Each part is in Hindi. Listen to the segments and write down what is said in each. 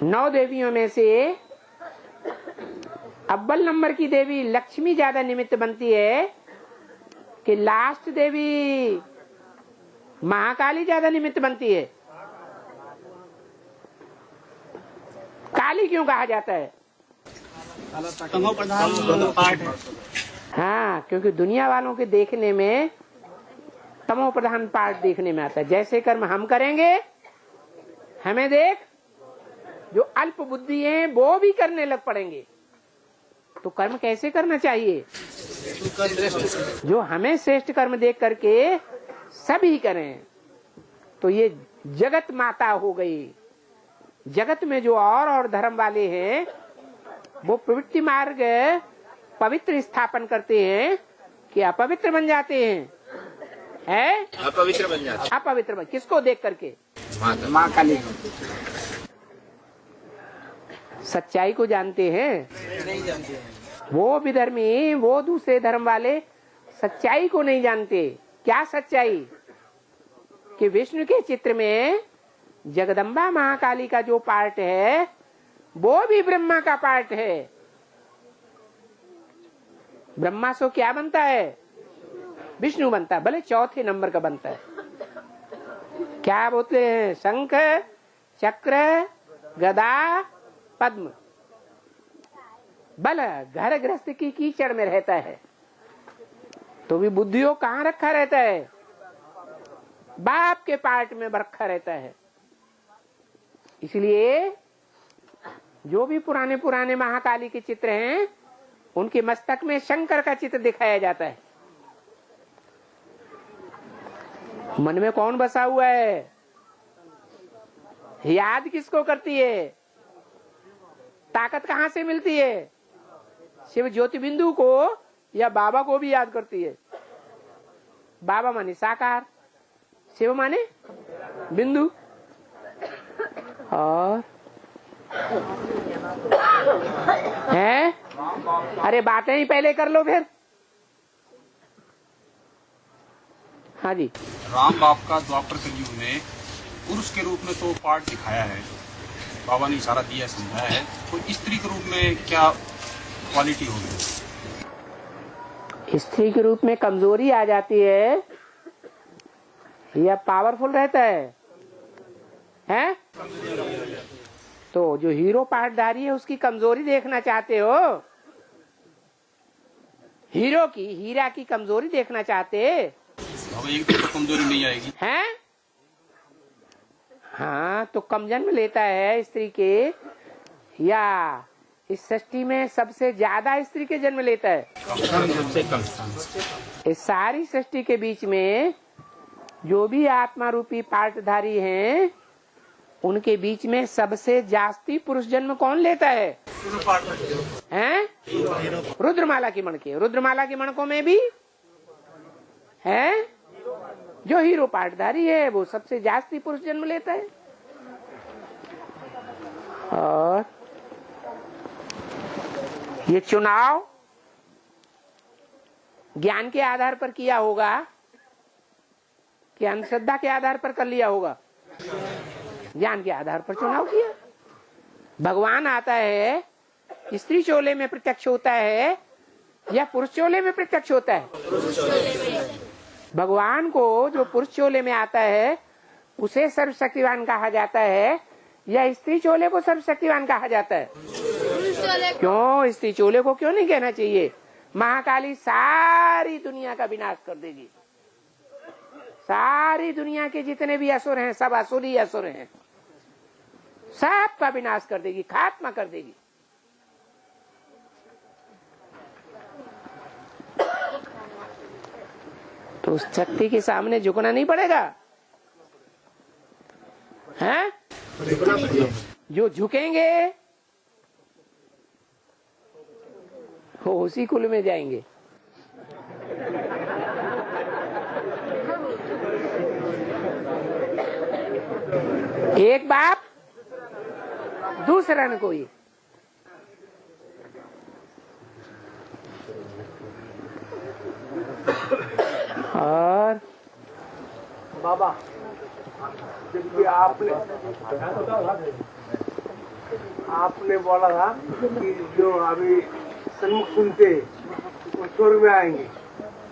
9 देवियों में से अव्वल नंबर की देवी लक्ष्मी ज्यादा निमित्त बनती है कि लास्ट देवी महाकाली ज्यादा निमित्त बनती है? काली क्यों कहा जाता है? तमो प्रधान पार्ट है। हाँ, क्योंकि दुनिया वालों के देखने में तमो प्रधान पार्ट देखने में आता है। जैसे कर्म हम करेंगे, हमें देख जो अल्प बुद्धि हैं वो भी करने लग पड़ेंगे। तो कर्म कैसे करना चाहिए? जो हमें श्रेष्ठ कर्म देख करके सभी करें। तो ये जगत माता हो गई। जगत में जो और धर्म वाले हैं वो प्रवृत्ति मार्ग पवित्र स्थापन करते हैं कि अपवित्र बन जाते हैं? अपवित्र बन जाते। अपवित्र किसको देख करके? माँ काली। सच्चाई को जानते हैं? नहीं जानते। वो विधर्मी, वो दूसरे धर्म वाले सच्चाई को नहीं जानते। क्या सच्चाई? कि विष्णु के चित्र में जगदम्बा महाकाली का जो पार्ट है वो भी ब्रह्मा का पार्ट है। ब्रह्मा से क्या बनता है? विष्णु बनता है, भले चौथे नंबर का बनता है। क्या बोलते हैं? शंख, चक्र, गदा, पद्म। बल घर गृहस्थ की कीचड़ में रहता है तो भी बुद्धियों कहाँ रखा रहता है? बाप के पार्ट में रखा रहता है। इसलिए जो भी पुराने पुराने महाकाली के चित्र हैं उनके मस्तक में शंकर का चित्र दिखाया जाता है। मन में कौन बसा हुआ है? याद किसको करती है? ताकत कहाँ से मिलती है? शिव ज्योति बिंदु को या बाबा को भी याद करती है। बाबा माने साकार, शिव माने बिंदु। और है? अरे बातें ही पहले कर लो फिर। हाँ जी। राम बाप का द्वापर कलयुग में पुरुष के रूप में तो पार्ट दिखाया है, बाबा ने इशारा दिया, समझाया है। तो स्त्री के रूप में क्या क्वालिटी होगी? स्त्री के रूप में कमजोरी आ जाती है या पावरफुल रहता है? हैं? तो जो हीरो पार्टधारी है उसकी कमजोरी देखना चाहते हो? हीरो की, हीरा की कमजोरी देखना चाहते? अब एक दिन तो कमजोरी नहीं आएगी। हैं? हाँ, तो कम जन्म लेता है स्त्री के, या इस सृष्टि में सबसे ज्यादा स्त्री के जन्म लेता है? सबसे कम। इस सारी सृष्टि के बीच में जो भी आत्मा रूपी पार्टधारी हैं उनके बीच में सबसे जास्ती पुरुष जन्म कौन लेता है? हैं? रुद्रमाला की मणके। रुद्रमाला की मणकों में भी है जो हीरो पार्टधारी है वो सबसे जास्ती पुरुष जन्म लेता है। और ये चुनाव ज्ञान के आधार पर किया होगा कि अंधश्रद्धा के आधार पर कर लिया होगा? ज्ञान के आधार पर चुनाव किया। भगवान आता है, स्त्री चोले में प्रत्यक्ष होता है या पुरुष चोले में प्रत्यक्ष होता है? भगवान को जो पुरुष चोले में आता है उसे सर्वशक्तिवान कहा जाता है या स्त्री चोले को सर्वशक्तिवान कहा जाता है? क्यों स्त्री चोले को क्यों नहीं कहना चाहिए? महाकाली सारी दुनिया का विनाश कर देगी। सारी दुनिया के जितने भी असुर हैं सब असुर ही असुर हैं, सबका विनाश कर देगी, खात्मा कर देगी। तो उस शक्ति के सामने झुकना नहीं पड़ेगा? हैं? जो झुकेंगे वो उसी कुल में जाएंगे। एक बाप दूसरा न कोई। और बाबा आपने आपने बोला था कि जो अभी सन्मुख सुनते वो स्वर्ग में आएंगे,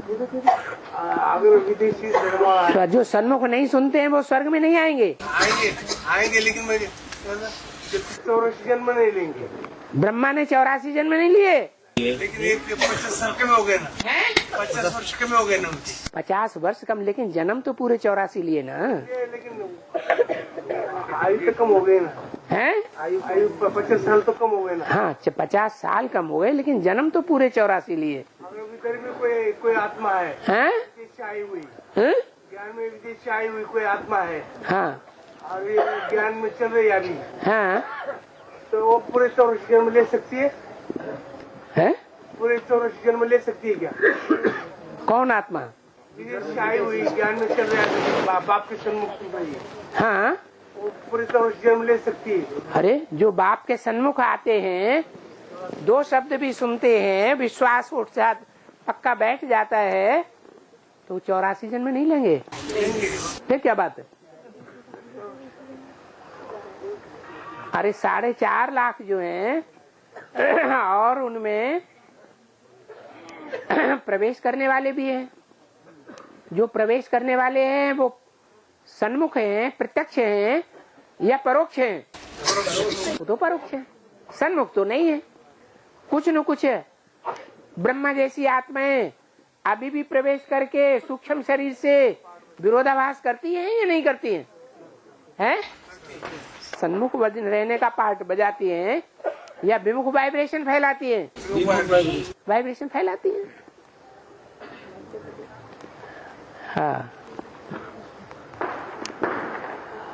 अगर विदेशी धर्म वाला तो जो सन्मुख नहीं सुनते हैं वो स्वर्ग में नहीं आएंगे। आएंगे लेकिन मेरे 84 जन्म नहीं लेंगे। ब्रह्मा ने 84 जन्म नहीं लिए, लेकिन एक 50 साल के में हो गए ना, 50 वर्ष के में हो गए ना उनके। 50 वर्ष कम, लेकिन जन्म तो पूरे 84 लिए ना। लेकिन आयु तो कम हो गई ना, हैं? आयु 50 साल तो कम हो गए ना। हाँ 50 साल कम हो गए, लेकिन जन्म तो पूरे 84 लिए। अभी करीब कोई आत्मा है, हैं? विदेश से आई हुई, हैं? ज्ञान में विदेश से आई हुई कोई आत्मा है, हाँ और ये ज्ञान में चल रही है अभी, हाँ तो वो पूरे 84 जन्म ले सकती है? है? पूरे 84 जन्म ले सकती है क्या? कौन आत्मा? विदेश से आई हुई, ज्ञान में चल रहा है, बाप के सन्मुख सुन रही है, हाँ वो पूरे 84 जन्म ले सकती है? अरे जो बाप के सन्मुख आते हैं, 2 शब्द भी सुनते हैं, विश्वास उठ जाता, पक्का बैठ जाता है, तो 84 जन्म नहीं लेंगे। फिर क्या बात है? अरे 4.5 लाख जो हैं और उनमें प्रवेश करने वाले भी हैं। जो प्रवेश करने वाले हैं वो सन्मुख हैं, प्रत्यक्ष हैं या परोक्ष हैं? वो तो परोक्ष है, सन्मुख तो नहीं है। कुछ न कुछ है। ब्रह्मा जैसी आत्माएं अभी भी प्रवेश करके सूक्ष्म शरीर से विरोधाभास करती हैं या नहीं करती हैं? हैं? सन्मुख रहने का पार्ट बजाती हैं या विमुख वाइब्रेशन फैलाती हैं? वाइब्रेशन फैलाती हैं। हाँ।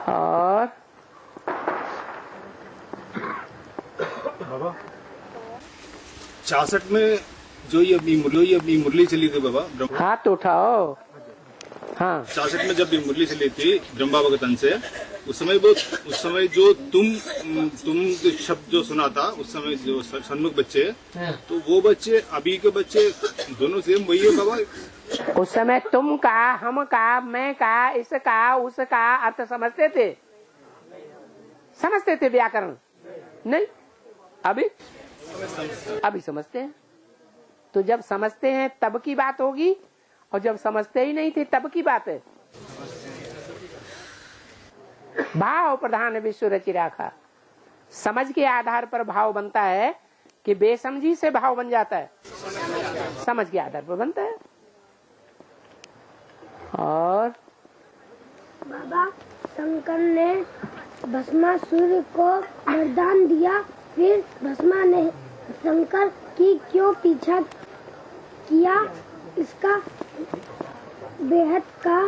और बाबा 66 में जो ये अपनी मुरली चली थी बाबा, हाथ उठाओ। हाँ 66 में जब ये मुरली चली थी ब्रह्म बाबा के तन से, उस समय जो तुम शब्द जो सुना था, उस समय जो सन्मुख बच्चे, तो वो बच्चे अभी के बच्चे दोनों सेम वही है बाबा? उस समय तुम का, हम का, मैं का, इसका, उसका अर्थ समझते थे? समझते थे व्याकरण? नहीं। अभी समझते हैं। तो जब समझते हैं तब की बात होगी, और जब समझते ही नहीं थे तब की बात है। भाव प्रधान विश्व रचि राखा। समझ के आधार पर भाव बनता है कि बेसमझी से भाव बन जाता है? समझ के आधार पर बनता है। और बाबा शंकर ने भस्मासुर को वरदान दिया, फिर भस्मा ने शंकर की क्यों पीछा किया? इसका बेहद का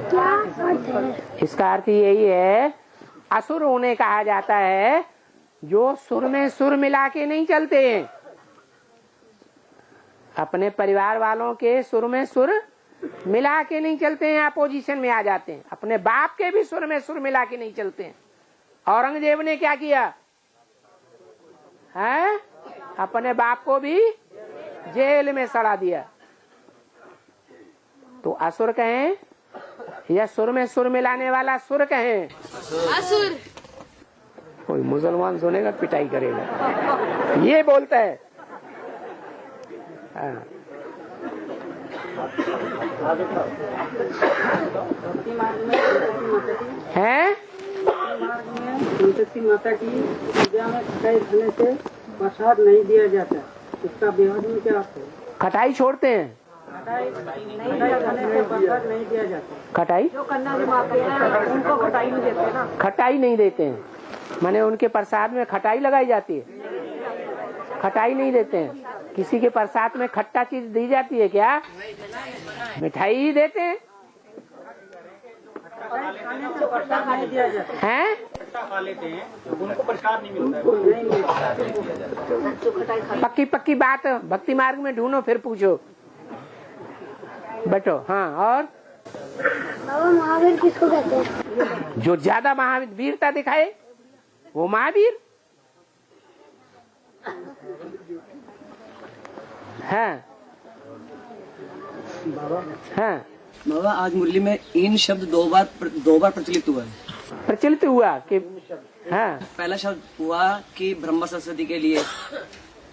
क्या अर्थ है? इसका अर्थ यही है, असुर उन्हें कहा जाता है जो सुर में सुर मिला के नहीं चलते हैं। अपने परिवार वालों के सुर में सुर मिला के नहीं चलते हैं, अपोजिशन में आ जाते हैं। अपने बाप के भी सुर में सुर मिला के नहीं चलते हैं। औरंगजेब ने क्या किया है? अपने बाप को भी जेल में सड़ा दिया। तो असुर कहें या सुर में सुर मिलाने वाला सुर कहें? असुर। कोई मुसलमान सुनेगा पिटाई करेगा। ये बोलता है। हाँ। हैं? संतति माता की पूजा में खटाई खाने से प्रसाद नहीं दिया जाता, उसका विवाद में क्या है? खटाई छोड़ते हैं? खटाई खाने से प्रसाद नहीं दिया जाता। खटाई जो कन्या जमाते हैं उनको खटाई नहीं देते ना। खटाई नहीं देते हैं, माने उनके प्रसाद में खटाई लगाई जाती है? खटाई नहीं देते हैं। किसी के प्रसाद में खट्टा चीज दी जाती है क्या? मिठाई ही देते हैं। हैं? उनको प्रसाद नहीं मिलता। पक्की बात भक्ति मार्ग में ढूंढो, फिर पूछो। बैठो। हाँ। और बाबा महावीर किसको कहते हैं? जो ज्यादा महावीरता दिखाए वो महावीर है। हाँ। बाबा आज मुरली में इन शब्द दो बार प्रचलित हुआ है। प्रचलित हुआ कि हाँ पहला शब्द हुआ कि ब्रह्म सरस्वती के लिए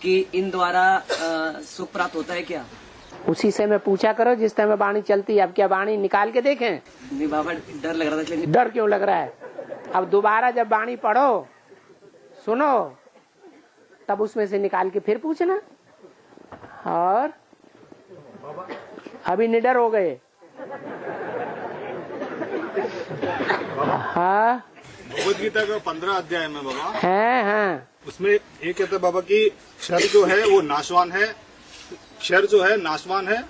कि इन द्वारा सुख प्राप्त होता है क्या? उसी से मैं पूछा करो जिस टाइम वाणी चलती है। अब क्या वाणी निकाल के देखें? नहीं बाबा, डर लग रहा था इसलिए। डर क्यों लग रहा है? अब दोबारा जब वाणी पढ़ो सुनो तब उसमें से निकाल के फिर पूछना। और अभी निडर हो गए। हाँ भगवद गीता का 15 अध्याय में बाबा है। हाँ उसमें ये कहते हैं बाबा कि क्षर जो है वो नाशवान है, क्षर जो है नाशवान है,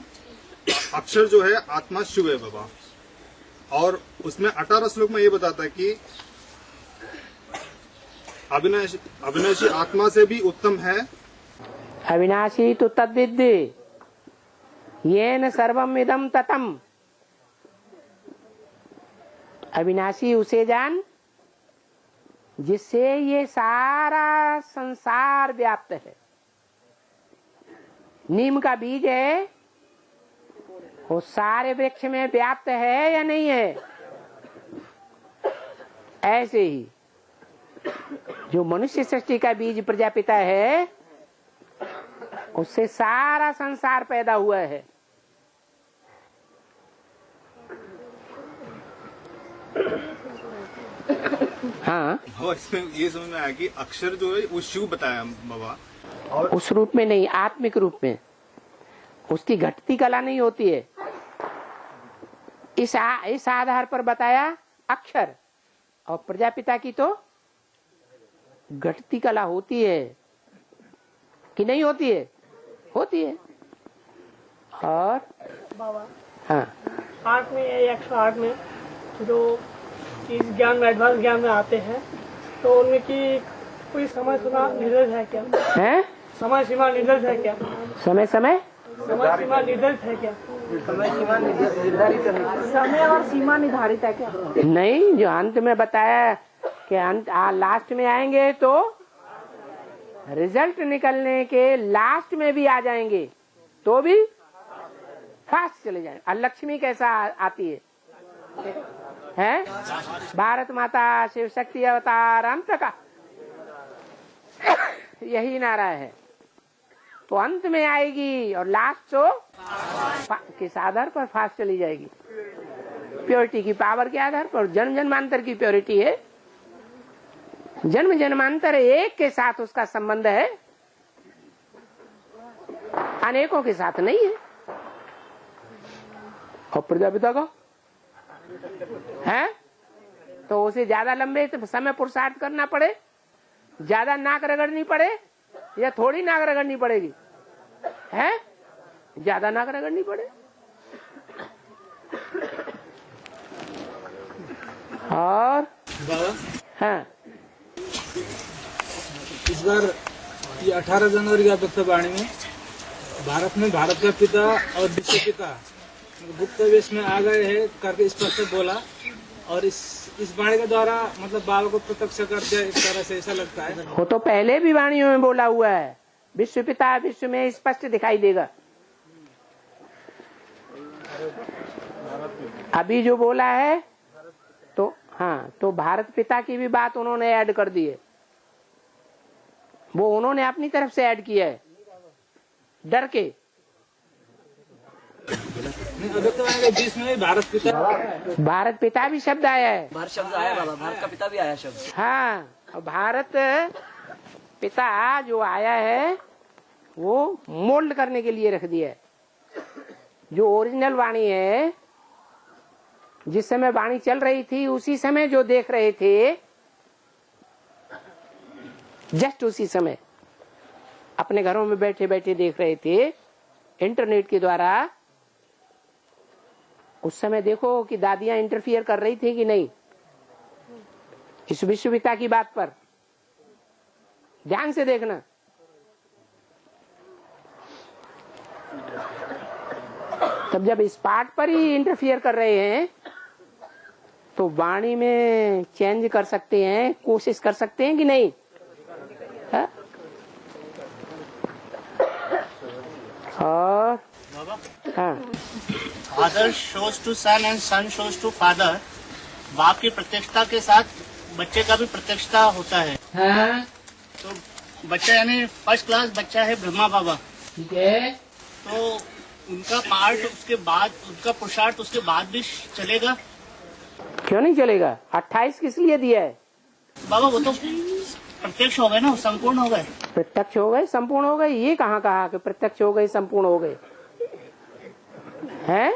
अक्षर जो है आत्मा शुभ है बाबा। और उसमें 18 श्लोक में ये बताता है कि अविनाशी आत्मा से भी उत्तम है। अविनाशी तो तद्विद्धि येन सर्वम इदम ततम। अविनाशी उसे जान जिससे ये सारा संसार व्याप्त है। नीम का बीज है वो सारे वृक्ष में व्याप्त है या नहीं है? ऐसे ही जो मनुष्य सृष्टि का बीज प्रजापिता है उससे सारा संसार पैदा हुआ है। हाँ और इसमें ये समझ में आया कि अक्षर जो है वो शिव बताया बाबा। और उस रूप में नहीं, आत्मिक रूप में। उसकी घटती कला नहीं होती है। इस आधार पर बताया अक्षर। और प्रजापिता की तो घटती कला होती है कि नहीं होती है? होती है। और बाबा हाँ 8 में 108 में जो इस ज्ञान में एडवांस ज्ञान में आते हैं तो उनमें की कोई समय सीमा निर्धारित है क्या? है समय सीमा निर्धारित है क्या? समय समय समय सीमा निर्धारित है क्या? समय और सीमा निर्धारित है क्या? नहीं, जो अंत में बताया कि अंत लास्ट में आएंगे तो रिजल्ट निकलने के लास्ट में भी आ जाएंगे तो भी फास्ट चले जाएंगे। और लक्ष्मी कैसा आती है? भारत माता शिव शक्ति अवतार अंत का यही नारा है। तो अंत में आएगी और लास्ट तो किस आधार पर फास्ट चली जाएगी? प्योरिटी की पावर के आधार पर। जन्म जन्मांतर की प्योरिटी है। जन्म जन्मांतर एक के साथ उसका संबंध है, अनेकों के साथ नहीं है। और प्रजापिता का है तो उसे ज्यादा लंबे समय पुरुषार्थ करना पड़े, ज्यादा नाक रगड़नी पड़े या थोड़ी नाक रगड़नी पड़ेगी? है ज्यादा नाक रगड़नी पड़े। और हाँ इस बार ये 18 जनवरी का वक्तव्य में भारत में भारत का पिता और विश्व पिता गुप्त वेश में आ गए हैं करके स्पष्ट बोला। और इस वाणी के द्वारा मतलब बाबा को प्रत्यक्ष कर दिया एक तरह से, ऐसा लगता है। वो तो पहले भी वाणियों में बोला हुआ है। विश्व पिता विश्व में स्पष्ट दिखाई देगा। अभी जो बोला है तो हाँ, तो भारत पिता की भी बात उन्होंने ऐड कर दी है। वो उन्होंने अपनी तरफ से ऐड किया है डर के। बीच में भारत पिता भी शब्द आया है। भारत शब्द आया बाबा, भारत का पिता भी आया शब्द। हाँ, और भारत पिता जो आया है वो मोल्ड करने के लिए रख दिया है। जो ओरिजिनल वाणी है, जिस समय वाणी चल रही थी उसी समय जो देख रहे थे, जस्ट उसी समय अपने घरों में बैठे बैठे देख रहे थे इंटरनेट के द्वारा। उस समय देखो कि दादियां इंटरफियर कर रही थी कि नहीं इस विश्वपिता की बात पर। ध्यान से देखना। तब जब इस पार्ट पर ही इंटरफियर कर रहे हैं तो वाणी में चेंज कर सकते हैं, कोशिश कर सकते हैं कि नहीं? है? और हाँ, Father shows to son and son shows to father बाप की प्रत्यक्षता के साथ बच्चे का भी प्रत्यक्षता होता है। हाँ तो बच्चा यानी फर्स्ट क्लास बच्चा है ब्रह्मा बाबा, ठीक है। तो उनका पार्ट उसके बाद, उनका पुरुषार्थ उसके बाद भी चलेगा? क्यों नहीं चलेगा? 28 किस लिए दिया है? बाबा वो तो प्रत्यक्ष हो गए ना, संपूर्ण हो गए। प्रत्यक्ष हो गए, संपूर्ण हो गए? ये कहाँ कहा कि प्रत्यक्ष हो गए, संपूर्ण हो गए? हैं?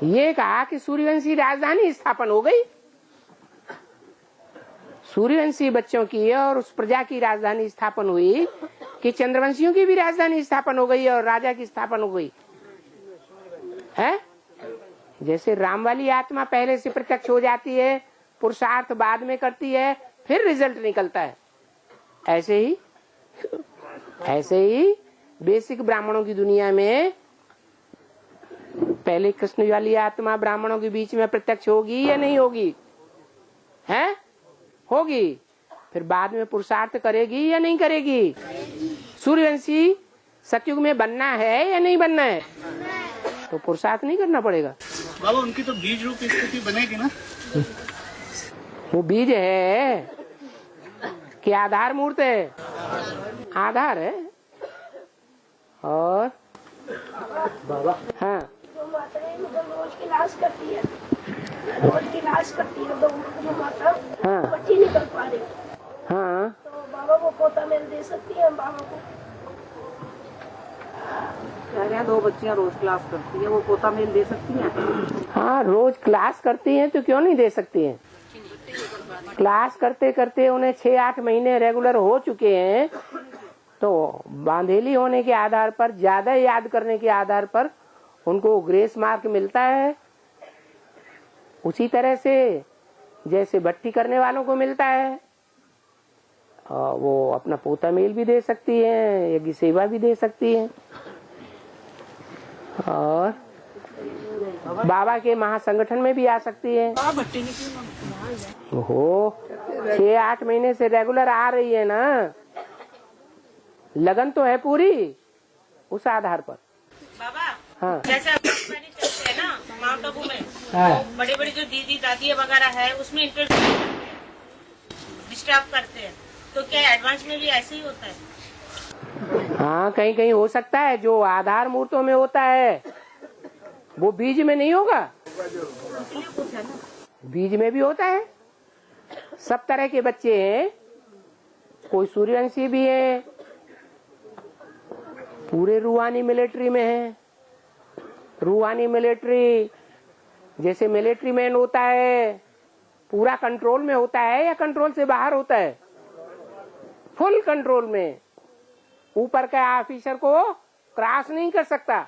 ये कहा कि सूर्यवंशी राजधानी स्थापन हो गई। सूर्यवंशी बच्चों की और उस प्रजा की राजधानी स्थापन हुई कि चंद्रवंशियों की भी राजधानी स्थापन हो गई और राजा की स्थापन हो गई है। जैसे राम वाली आत्मा पहले से प्रत्यक्ष हो जाती है, पुरुषार्थ बाद में करती है, फिर रिजल्ट निकलता है, ऐसे ही बेसिक ब्राह्मणों की दुनिया में पहले कृष्ण वाली आत्मा ब्राह्मणों के बीच में प्रत्यक्ष होगी या नहीं होगी? है, होगी। फिर बाद में पुरुषार्थ करेगी या नहीं करेगी? सूर्यवंशी सतयुग में बनना है या नहीं बनना है? तो पुरुषार्थ नहीं करना पड़ेगा। बाबा उनकी तो बीज रूप स्थिति बनेगी ना। वो बीज है कि आधार मूर्त है? आधार है। और हाँ, जो माताएं मतलब रोज की लाश करती है, तो वो माता हाँ, बच्ची नहीं कर पा रही, हाँ, तो बाबा वो पोता मेल दे सकती है बाबा को? कह रहे हैं 2 बच्चियां रोज क्लास करती है, वो पोता मेल दे सकती हैं? हाँ, रोज क्लास करती हैं तो क्यों नहीं दे सकती हैं? क्लास करते करते उन्हें 6-8 महीने रेगुलर हो चुके हैं, तो बांधेली होने के आधार पर, ज्यादा याद करने के आधार पर उनको ग्रेस मार्क मिलता है। उसी तरह से जैसे भट्टी करने वालों को मिलता है, वो अपना पोता मेल भी दे सकती है, यज्ञ सेवा भी दे सकती है। और बाबा के महासंगठन में भी आ सकती है। ओहो, 6-8 महीने से रेगुलर आ रही है ना, लगन तो है पूरी उस आधार पर। बाबा हाँ, जैसे चलते हैं ना माउंट आबू में, हाँ, तो बड़े बड़े जो दीदी दादी वगैरह है उसमें इंटरेस्ट डिस्टर्ब करते हैं, तो क्या एडवांस में भी ऐसे ही होता है? हाँ, कहीं कहीं हो सकता है। जो आधार मूर्तों में होता है वो बीज में नहीं होगा, बीज में भी होता है। सब तरह के बच्चे हैं, कोई सूर्यवंशी भी है, पूरे रूहानी मिलिट्री में है। रूहानी मिलिट्री जैसे मिलिट्री मैन होता है, पूरा कंट्रोल में होता है या कंट्रोल से बाहर होता है? फुल कंट्रोल में। ऊपर का ऑफिसर को क्रॉस नहीं कर सकता,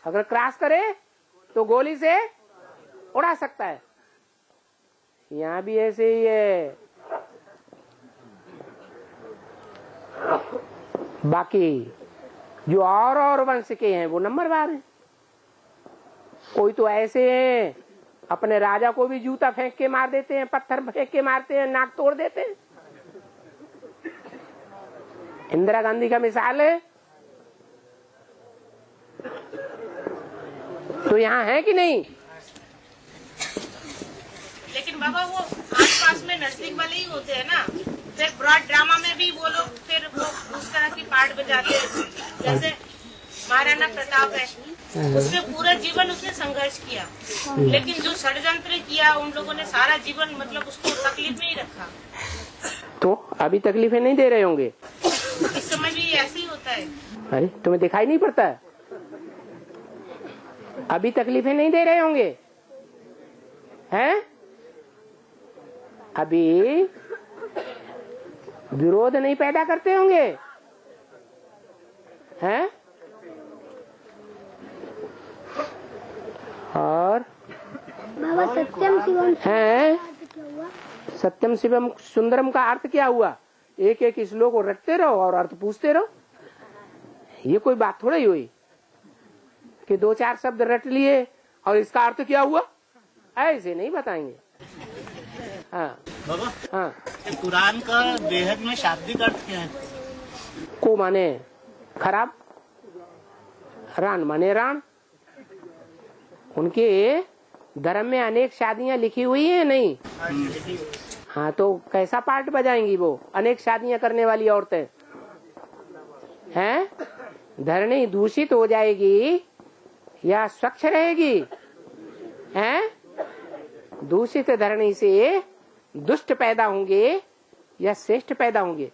अगर क्रॉस करे तो गोली से उड़ा सकता है। यहाँ भी ऐसे ही है। बाकी जो और वंश के हैं वो नंबरवार हैं। कोई तो ऐसे हैं अपने राजा को भी जूता फेंक के मार देते हैं, पत्थर फेंक के मारते हैं, नाक तोड़ देते हैं। इंदिरा गांधी का मिसाल है। तो यहाँ है कि नहीं? लेकिन बाबा वो आस-पास में नजदीक वाले ही होते हैं ना। फिर ब्रॉड ड्रामा में भी वो लोग फिर वो उस तरह की पार्ट बजाते हैं। जैसे महाराणा प्रताप है, उसने पूरा जीवन उसने संघर्ष किया, लेकिन जो षड्यंत्र किया उन लोगों ने सारा जीवन मतलब उसको तकलीफ में ही रखा। तो अभी तकलीफें नहीं दे रहे होंगे? इस समय भी ऐसे ही होता है। अरे तुम्हें दिखाई नहीं पड़ता है? अभी तकलीफें नहीं दे रहे होंगे हैं? अभी विरोध नहीं पैदा करते होंगे हैं? और बाबा सत्यम शिवम हैं? सत्यम शिवम सुंदरम का अर्थ क्या हुआ? एक एक श्लोक को रटते रहो और अर्थ पूछते रहो। ये कोई बात थोड़ी हुई कि 2-4 शब्द रट लिए और इसका अर्थ क्या हुआ, ऐसे नहीं बताएंगे। हाँ बाबा, हाँ, कुरान का बेहद में शाब्दिक अर्थ क्या है? को माने खराब, रान माने रान। उनके धर्म में अनेक शादियां लिखी हुई है नहीं? हाँ, तो कैसा पार्ट बजाएंगी वो अनेक शादियां करने वाली औरतें? हैं? धरणी दूषित हो जाएगी या स्वच्छ रहेगी? हैं? दूषित धरणी से दुष्ट पैदा होंगे या श्रेष्ठ पैदा होंगे?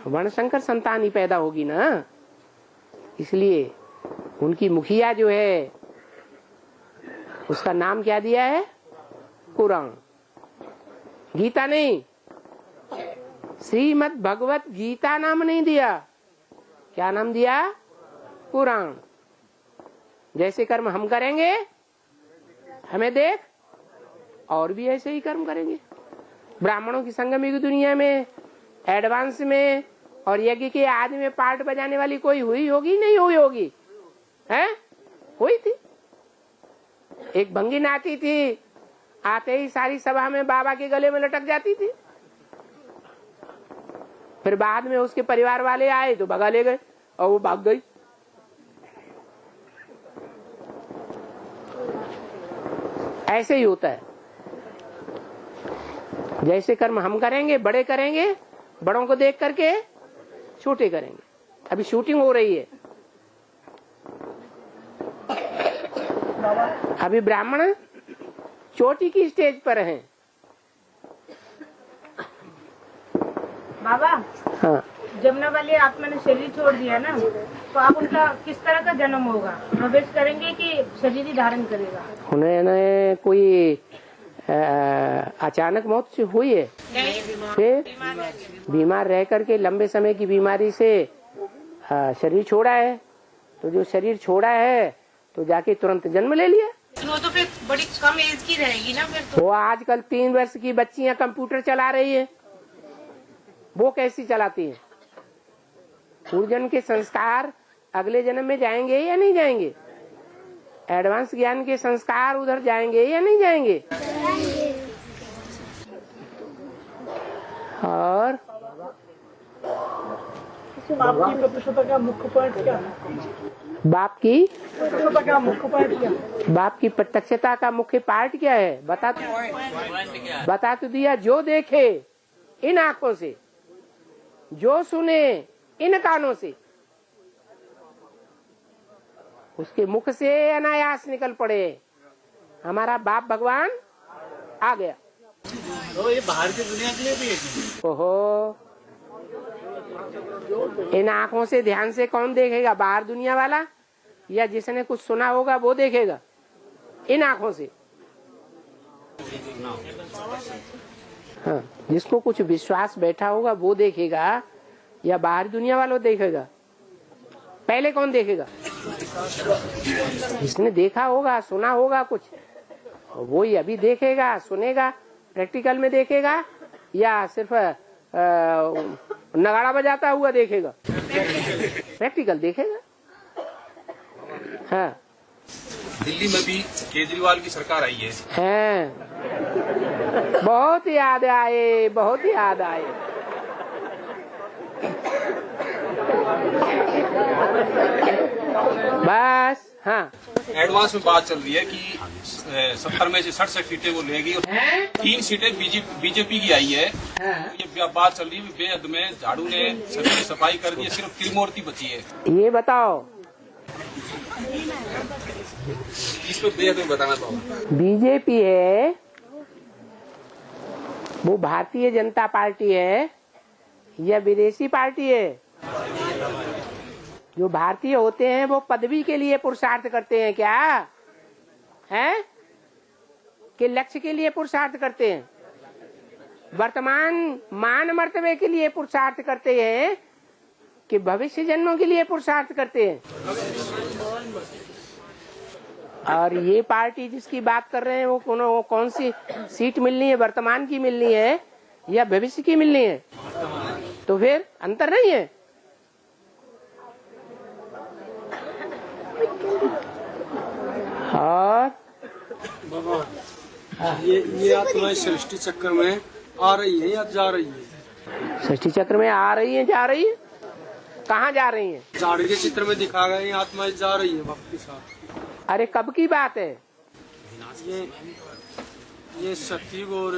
वर्णशंकर संतान ही पैदा होगी ना। इसलिए उनकी मुखिया जो है उसका नाम क्या दिया है? कुरान। गीता नहीं, श्रीमद् भगवत गीता नाम नहीं दिया। क्या नाम दिया? कुरान। जैसे कर्म हम करेंगे हमें देख और भी ऐसे ही कर्म करेंगे। ब्राह्मणों की संगम की दुनिया में एडवांस में और यज्ञ के आदि में पार्ट बजाने वाली कोई हुई होगी नहीं हुई होगी? हैं? हुई थी। एक भंगी नाती थी, आते ही सारी सभा में बाबा के गले में लटक जाती थी। फिर बाद में उसके परिवार वाले आए तो भगा ले गए और वो भाग गई। ऐसे ही होता है। जैसे कर्म हम करेंगे, बड़े करेंगे, बड़ों को देख करके छोटे करेंगे। अभी शूटिंग हो रही है। अभी ब्राह्मण चोटी की स्टेज पर हैं। बाबा, हाँ, जमुना वाली आत्मा ने शरीर छोड़ दिया ना, तो आप उनका किस तरह का जन्म होगा? प्रवेश करेंगे कि शरीर ही धारण करेगा? उन्हें कोई अचानक मौत से हुई है, फिर बीमार रह करके लंबे समय की बीमारी से शरीर छोड़ा है। तो जो शरीर छोड़ा है तो जाके तुरंत जन्म ले लिया। वो तो फिर बड़ी कम एज की रहेगी ना फिर तो। वो आजकल 3 वर्ष की बच्चियां कंप्यूटर चला रही है। वो कैसी चलाती है? पूर्वजन्म के संस्कार अगले जन्म में जाएंगे या नहीं जाएंगे? एडवांस ज्ञान के संस्कार उधर जाएंगे या नहीं जाएंगे? और बाप की प्रतिष्ठा का मुख्य पॉइंट क्या है? बाप की प्रतिष्ठा का मुख्य पॉइंट क्या है? बाप की प्रत्यक्षता का मुख्य पार्ट क्या है? बता तो दिया। जो देखे इन आंखों से, जो सुने इन कानों से, उसके मुख से अनायास निकल पड़े हमारा बाप भगवान आ गया। तो ये बाहर की दुनिया के लिए भी है। ओहो, इन आंखों से ध्यान से कौन देखेगा? बाहर दुनिया वाला या जिसने कुछ सुना होगा वो देखेगा? इन आंखों से। हाँ, जिसको कुछ विश्वास बैठा होगा वो देखेगा या बाहर दुनिया वालों देखेगा? पहले कौन देखेगा? जिसने देखा होगा, सुना होगा कुछ, वो ही अभी देखेगा, सुनेगा। प्रैक्टिकल में देखेगा या सिर्फ नगाड़ा बजाता हुआ देखेगा? प्रैक्टिकल देखेगा। हाँ, दिल्ली में भी केजरीवाल की सरकार आई है। हैं, बहुत याद आए, बहुत याद आए। बस हाँ, एडवांस में बात चल रही है कि 70 में से 67 सीटें वो लेगी और 3 सीटें बीजेपी की आई है। ये बात चल रही है बेहद में झाड़ू ने सभी सफाई कर दी है, सिर्फ त्रिमूर्ति बची है। ये बताओ, इस पर बेहद में बताना चाहूँगा। बीजेपी है वो भारतीय जनता पार्टी है या विदेशी पार्टी है? जो भारतीय होते हैं वो पदवी के लिए पुरुषार्थ करते हैं क्या? हैं? कि लक्ष्य के लिए पुरुषार्थ करते हैं? वर्तमान मान मर्तबे के लिए पुरुषार्थ करते हैं कि भविष्य जन्मों के लिए पुरुषार्थ करते हैं? और ये पार्टी जिसकी बात कर रहे हैं वो कौन सी सीट मिलनी है? वर्तमान की मिलनी है या भविष्य की मिलनी है? तो फिर अंतर नहीं है। और बाबा, ये आत्मा सृष्टि चक्र में आ रही है या जा रही है? सृष्टि चक्र में आ रही है, जा रही है? कहाँ जा रही है? झाड़ के चित्र में दिखा गए आत्मा जा रही है बाप के साथ। अरे कब की बात है? ये सतयुग और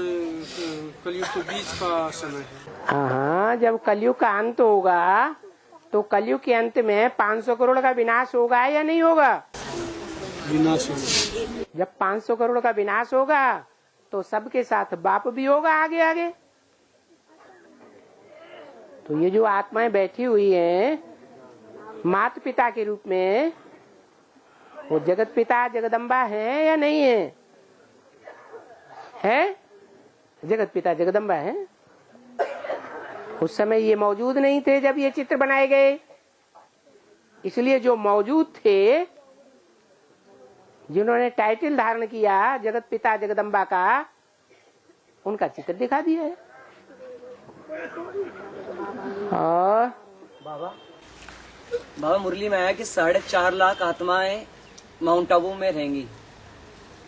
कलयुग के बीच का समय है। हाँ, जब कलयुग का अंत होगा तो कलयुग के अंत में 500 करोड़ का विनाश होगा या नहीं होगा? विनाश होगा। जब 500 करोड़ का विनाश होगा तो सबके साथ बाप भी होगा आगे आगे। तो ये जो आत्माएं बैठी हुई हैं माता पिता के रूप में, वो जगत पिता जगदम्बा है या नहीं है? है? जगत पिता जगदम्बा है। उस समय ये मौजूद नहीं थे जब ये चित्र बनाए गए, इसलिए जो मौजूद थे, जिन्होंने टाइटल धारण किया जगत पिता जगदम्बा का, उनका चित्र दिखा दिया है। और बाबा मुरली में आया कि 4.5 लाख आत्माएं माउंट आबू में रहेंगी,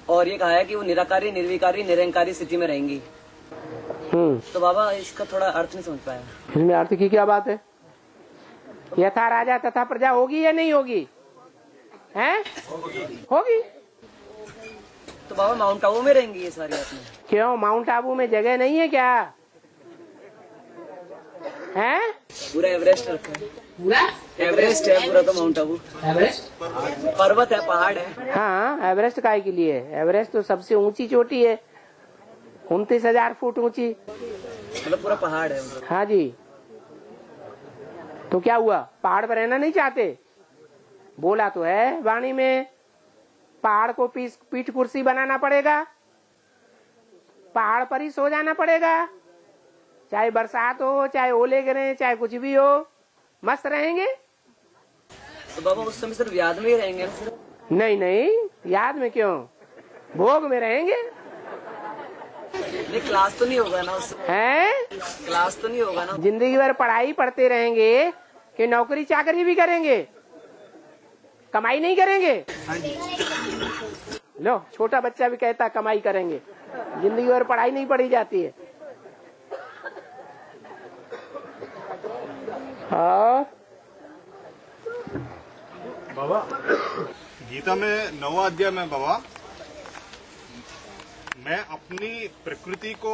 और ये कहा है कि वो निराकारी निर्विकारी निरंकारी स्थिति में रहेंगी। तो बाबा इसका थोड़ा अर्थ नहीं समझ पाया। इसमें अर्थ की क्या बात है? यथा राजा तथा प्रजा होगी या नहीं होगी? हैं? होगी। तो बाबा माउंट आबू में रहेंगी ये सारी आत्माएं? क्यों, माउंट आबू में जगह नहीं है क्या? हैं? पूरा एवरेस्ट रखा है। एवरेस्ट है पूरा, तो माउंट आबू एवरेस्ट पर्वत है, पहाड़ है। हाँ, एवरेस्ट काय के लिए? एवरेस्ट तो सबसे ऊंची चोटी है, 29,000 फुट ऊंची। मतलब पूरा पहाड़ है। हाँ जी। तो क्या हुआ, पहाड़ पर रहना नहीं चाहते? बोला तो है वाणी में, पहाड़ को पीठ कुर्सी बनाना पड़ेगा, पहाड़ पर ही सो जाना पड़ेगा, चाहे बरसात हो, चाहे ओले गिरे, चाहे कुछ भी हो, मस्त रहेंगे। तो बाबा उस समय सिर्फ याद में ही रहेंगे? नहीं नहीं, याद में क्यों, भोग में रहेंगे। नहीं, क्लास तो नहीं होगा ना उसमें? हैं? क्लास तो नहीं होगा ना? जिंदगी भर पढ़ाई पढ़ते रहेंगे कि नौकरी चाकरी भी करेंगे, कमाई नहीं करेंगे? लो, छोटा बच्चा भी कहता कमाई करेंगे, जिंदगी भर पढ़ाई नहीं पढ़ी जाती है। और बाबा गीता में 9वां अध्याय में बाबा, मैं अपनी प्रकृति को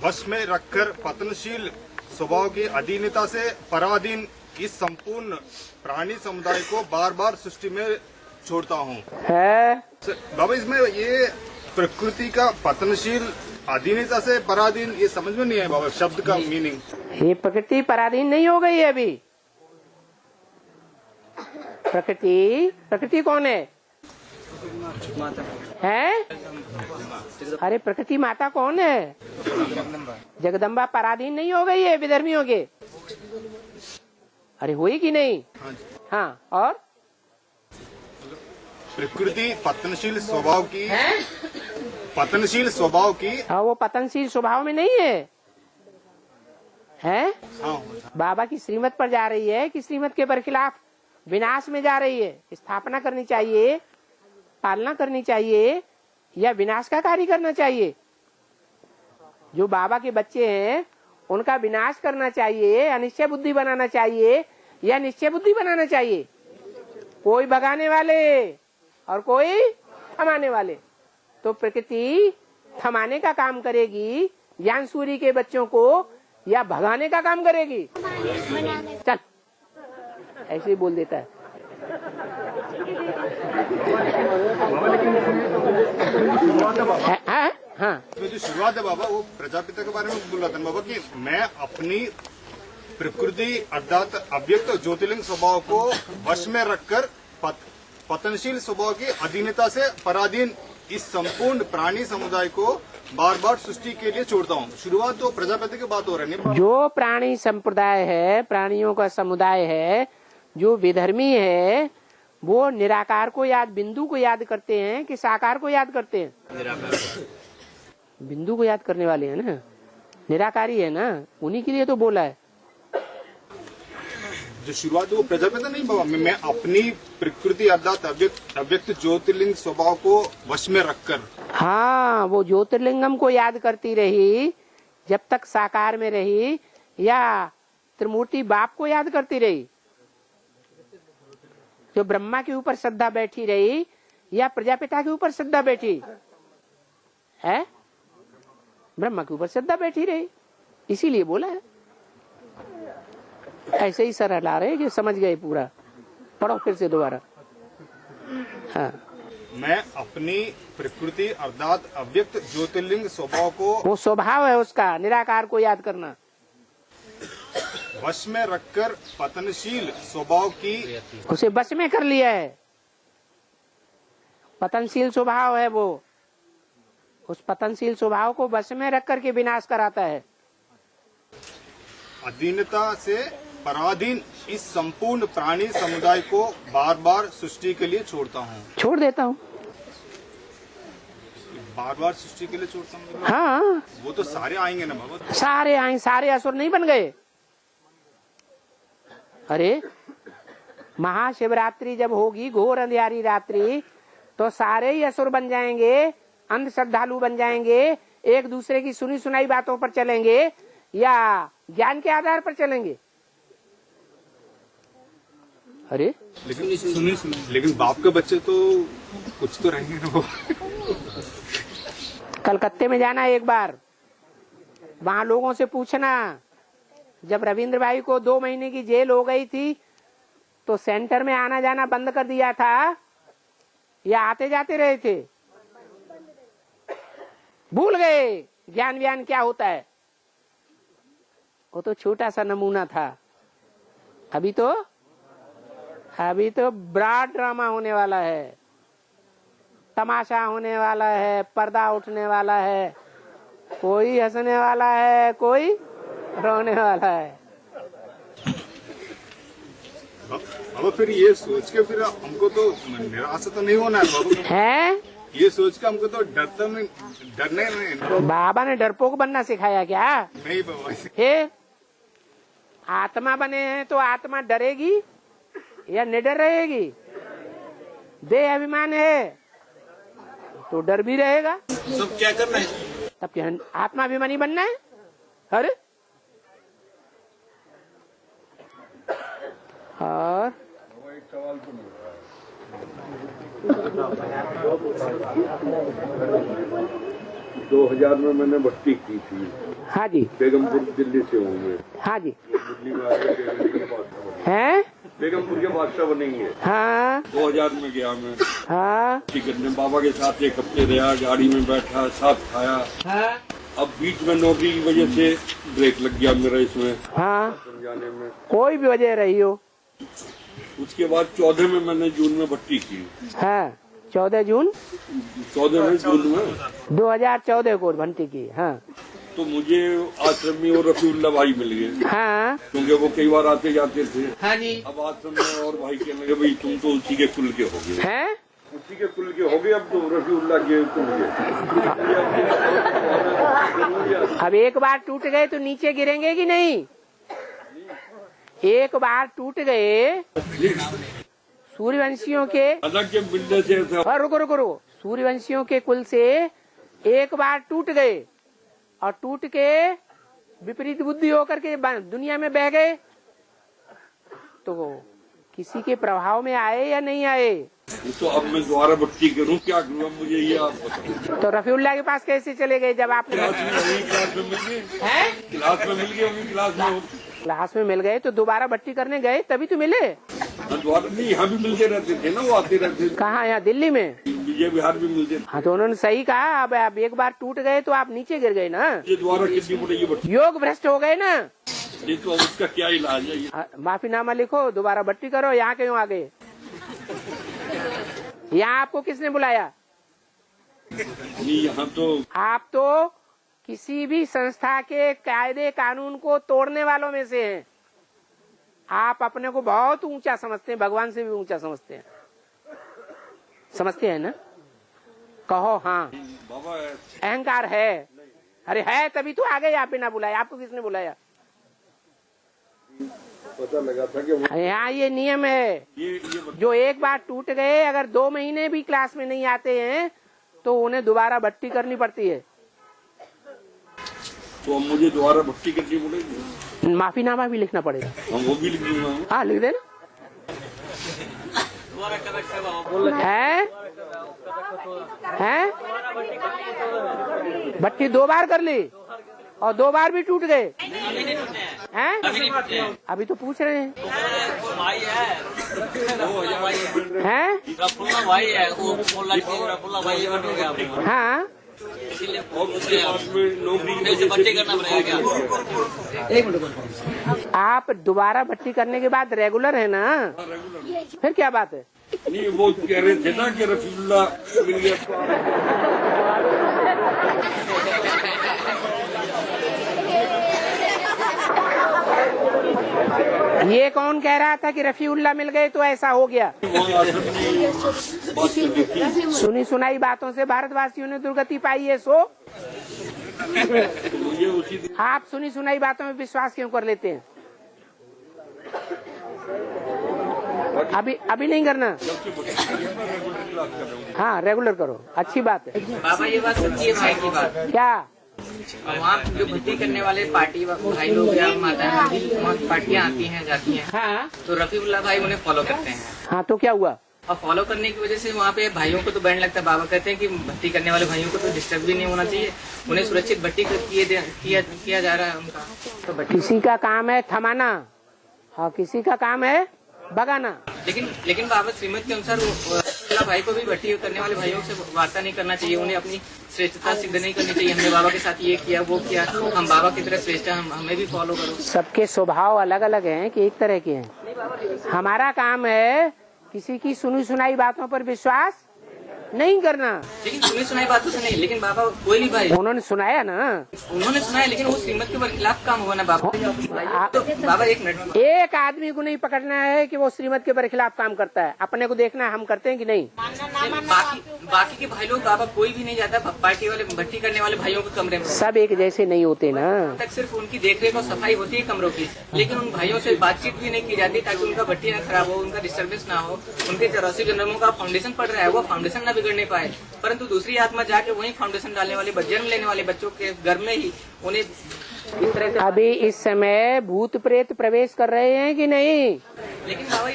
वश में रखकर पतनशील स्वभाव की अधीनता से पराधीन इस संपूर्ण प्राणी समुदाय को बार बार सृष्टि में छोड़ता हूँ। बाबा इसमें ये प्रकृति का पतनशील अधीनता से पराधीन, ये समझ में नहीं है बाबा शब्द का मीनिंग। ये प्रकृति पराधीन नहीं हो गई है अभी। प्रकृति कौन है? अरे प्रकृति माता कौन है? जगदम्बा पराधीन नहीं हो गई है विधर्मियों के? अरे हुई कि नहीं? हाँ, और प्रकृति पतनशील स्वभाव की, हाँ, वो पतनशील स्वभाव में नहीं है, है? बाबा की श्रीमत पर जा रही है कि श्रीमत के बरखिलाफ विनाश में जा रही है? स्थापना करनी चाहिए, पालना करनी चाहिए, या विनाश का कार्य करना चाहिए? जो बाबा के बच्चे हैं उनका विनाश करना चाहिए, अनिश्चय बुद्धि बनाना चाहिए, या निश्चय बुद्धि बनाना चाहिए? कोई भगाने वाले और कोई थमाने वाले। तो प्रकृति थमाने का काम करेगी ज्ञान सूर्य के बच्चों को, या भगाने का काम करेगी? चल, ऐसे ही बोल देता है। हाँ, जो शुरुआत है बाबा, वो प्रजापिता के बारे में बोल रहा था बाबा कि मैं अपनी प्रकृति अर्थात अव्यक्त ज्योतिर्लिंग स्वभाव को वश में रखकर पतनशील स्वभाव की अधीनता से पराधीन इस संपूर्ण प्राणी समुदाय को बार बार सृष्टि के लिए छोड़ता हूँ। शुरुआत तो प्रजापति की बात हो रही है। जो प्राणी संप्रदाय है, प्राणियों का समुदाय है, जो विधर्मी है, वो निराकार को याद, बिंदु को याद करते हैं कि साकार को याद करते हैं? बिंदु को याद करने वाले हैं ना, निराकारी है ना, उन्हीं के लिए तो बोला है। जो शुरुआत वो प्रजापिता नहीं बाबा, मैं अपनी प्रकृति अर्थात अव्यक्त ज्योतिर्लिंग स्वभाव को वश में रखकर, हाँ, वो ज्योतिर्लिंगम को याद करती रही जब तक साकार में रही, या त्रिमूर्ति बाप को याद करती रही? जो ब्रह्मा के ऊपर श्रद्धा बैठी रही, या प्रजापिता के ऊपर श्रद्धा बैठी है? ब्रह्मा के ऊपर श्रद्धा बैठी रही, इसीलिए बोला है। ऐसे ही सरल आ रहे कि समझ गए पूरा। पढ़ो फिर से दोबारा। हाँ, मैं अपनी प्रकृति अर्थात अव्यक्त ज्योतिर्लिंग स्वभाव को, वो स्वभाव है उसका, निराकार को याद करना, वश में रखकर पतनशील स्वभाव की, उसे वश में कर लिया है। पतनशील स्वभाव है वो, उस पतनशील स्वभाव को वश में रख करके विनाश कराता है। अधीनता से पराधीन इस संपूर्ण प्राणी समुदाय को बार बार सृष्टि के लिए छोड़ता हूँ। छोड़ देता हूँ, बार बार सृष्टि के लिए छोड़ता हूँ। हाँ, वो तो सारे आएंगे ना बाबा। सारे आए, सारे असुर नहीं बन गए। अरे महाशिवरात्रि जब होगी, घोर अंधियारी रात्रि, तो सारे ही असुर बन जाएंगे, अंध श्रद्धालु बन जाएंगे, एक दूसरे की सुनी सुनाई बातों पर चलेंगे या ज्ञान के आधार पर चलेंगे। अरे लेकिन बाप के बच्चे तो कुछ तो रहेंगे ना। कलकत्ते में जाना एक बार, वहां लोगों से पूछना, जब रविंद्र भाई को 2 महीने की जेल हो गई थी तो सेंटर में आना जाना बंद कर दिया था या आते जाते रहे थे? भूल गए ज्ञान व्यान क्या होता है। वो तो छोटा सा नमूना था। अभी तो ब्रॉड ड्रामा होने वाला है, तमाशा होने वाला है, पर्दा उठने वाला है, कोई हंसने वाला है, कोई रोने वाला है। अब फिर ये सोच के फिर हमको तो निराशा तो नहीं होना है बाबू है? ये सोच के हमको तो डरने नहीं। बाबा ने डरपोक बनना सिखाया क्या? नहीं बाबा। हे, आत्मा बने हैं तो आत्मा डरेगी या निडर रहेगी? देह अभिमान है तो डर भी रहेगा। सब क्या करना है? तब क्या आत्मा अभिमानी बनना है? अरे और 2000 में मैंने भर्ती की थी। हाँ जी। बेगमपुर दिल्ली से हूँ मैं। हाँ जी। दिल्ली में आगे हैं? बेगमपुर के बादशाह बनेंगे। हाँ। 2000 में गया मैं। हाँ। टिकट में बाबा के साथ 1 हफ्ते रहा, गाड़ी में बैठा, साथ खाया। हाँ। अब बीच में नौकरी की वजह से ब्रेक लग गया मेरा इसमें। हाँ। समझाने में कोई भी वजह रही हो। उसके बाद 14 में मैंने जून में भर्ती की। हाँ, 14 जून 2014 को भर्ती की। हाँ। तो मुझे आश्रम में और रफीउल्लाह भाई मिल गए। हाँ। क्योंकि वो कई बार आते जाते थे। हाँ जी। अब आश्रम में और भाई कहने लगे भाई तुम तो उसी के कुल के हो गए। हैं? उसी के कुल के हो गए, अब तो रफीउल्लाह के कुल के। अब एक बार टूट गए तो नीचे गिरेंगे कि नहीं? एक बार टूट गए सूर्यवंशियों के अलग मिलने से। रुको, सूर्यवंशियों के कुल से एक बार टूट गए और टूट के विपरीत बुद्धि होकर के दुनिया में बह गए तो किसी के प्रभाव में आए या नहीं आए? तो अब मैं दोबारा भर्ती करूं, क्या करूं मुझे ये आप बताओ। तो रफीउल्लाह के पास कैसे चले गए जब आपने क्लास में मिल गए? क्लास में मिल गए, क्लास में मिल गए तो दोबारा भर्ती करने गए तभी तो मिले। दोबारा नहीं, यहाँ भी मिलते रहते थे ना, वो आते रहते थे। कहाँ? यहाँ दिल्ली में, विजय विहार भी मिलते थे। हाँ, तो उन्होंने सही कहा। अब एक बार टूट गए तो आप नीचे गिर गए ना, दोबारा कितनी पड़ेगी भर्ती? योग भ्रष्ट हो गए ना। ये तो उसका क्या इलाज है? माफीनामा लिखो, दोबारा भर्ती करो। यहाँ क्यों आ गए? यहाँ आपको किसने बुलाया? नहीं, यहाँ तो आप तो किसी भी संस्था के कायदे कानून को तोड़ने वालों में से हैं। आप अपने को बहुत ऊंचा समझते हैं, भगवान से भी ऊंचा समझते हैं। समझते हैं ना? कहो हाँ। बाबा अहंकार है। अरे है तभी तो आ गए आप बिना बुलाए। आपको किसने बुलाया? पता लगा था कि यहाँ ये नियम है, जो एक बार टूट गए अगर 2 महीने भी क्लास में नहीं आते हैं तो उन्हें दोबारा भर्ती करनी पड़ती है। तो मुझे दोबारा भर्ती करनी पड़ेगी? माफीनामा भी लिखना पड़ेगा। हम वो भी लिख दूंगा। हाँ, लिख देना। हैं? भट्टी 2 बार कर ली और 2 बार भी टूट गए हैं? अभी तो पूछ रहे हैं हाँ आप दोबारा भट्टी करने के बाद रेगुलर है ना, फिर क्या बात है? नहीं वो कह रहे थे ना कि रफीउल्लाह मिल गया। ये कौन कह रहा था कि रफीउल्लाह मिल गए तो ऐसा हो गया? सुनी सुनाई बातों से भारतवासियों ने दुर्गति पाई है। सो आप सुनी सुनाई बातों में विश्वास क्यों कर लेते हैं? अभी नहीं करना। हाँ रेगुलर करो, अच्छी बात है। बाबा ये बात सच्ची है भाई की बात। क्या? वहाँ जो भक्ति करने वाले पार्टी भाई लोग या माता वहाँ पार्टियाँ आती हैं जाती हैं। हाँ तो रफीउल्लाह भाई उन्हें फॉलो करते हैं। हाँ तो क्या हुआ? और फॉलो करने की वजह से वहाँ पे भाइयों को तो बैन लगता है। बाबा कहते हैं कि भक्ति करने वाले भाइयों को तो डिस्टर्ब भी नहीं होना चाहिए, उन्हें सुरक्षित भक्ति किया जा रहा है उनका। तो किसी का काम है थमाना और किसी का काम है भगाना। लेकिन बाबा श्रीमत के अनुसार भाई को भी भट्टी करने वाले भाइयों से वार्ता नहीं करना चाहिए, उन्हें अपनी श्रेष्ठता सिद्ध नहीं करनी चाहिए। हमने बाबा के साथ ये किया वो किया, हम बाबा की तरह श्रेष्ठ हैं, हमें भी फॉलो करो। सबके स्वभाव अलग अलग हैं कि एक तरह के हैं। हमारा काम है किसी की सुनी सुनाई बातों पर विश्वास नहीं करना। लेकिन सुनी सुनाई बातों से नहीं, लेकिन बाबा कोई भी भाई उन्होंने सुनाया ना, उन्होंने सुनाया, लेकिन वो श्रीमत के खिलाफ काम हुआ ना बाबा। तो बाबा एक मिनट, एक आदमी को नहीं पकड़ना है कि वो श्रीमत के खिलाफ काम करता है, अपने को देखना है हम करते हैं कि नहीं। बाकी के भाई लोग बाबा कोई भी नहीं जाता पार्टी वाले भट्टी करने वाले भाइयों के कमरे में। सब एक जैसे नहीं होते ना। तक सिर्फ उनकी देखरेख और सफाई होती है कमरों की, लेकिन उन भाइयों से बातचीत भी नहीं की जाती ताकि उनका भट्टी न खराब हो, उनका डिस्टर्बेंस ना हो। उनके 84 जन्मों का फाउंडेशन पड़ रहा है, वो फाउंडेशन न बिगड़ने पाए, परंतु दूसरी आत्मा जाके वही फाउंडेशन डालने वाले जन्म लेने वाले बच्चों के घर में ही उन्हें इस तरह से। अभी इस समय भूत प्रेत प्रवेश कर रहे हैं कि नहीं? लेकिन बाबा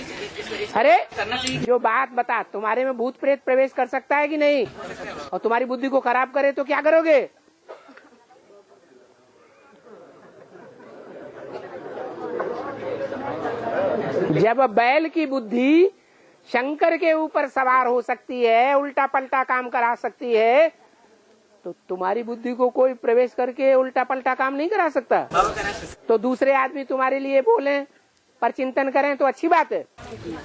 अरे करना चाहिए। जो बात बता, तुम्हारे में भूत प्रेत प्रवेश कर सकता है कि नहीं? और तुम्हारी बुद्धि को खराब करे तो क्या करोगे? जब बैल की बुद्धि शंकर के ऊपर सवार हो सकती है, उल्टा पलटा काम करा सकती है, तो तुम्हारी बुद्धि को कोई प्रवेश करके उल्टा पलटा काम नहीं करा सकता। तो दूसरे आदमी तुम्हारे लिए बोले पर चिंतन करें तो अच्छी बात है।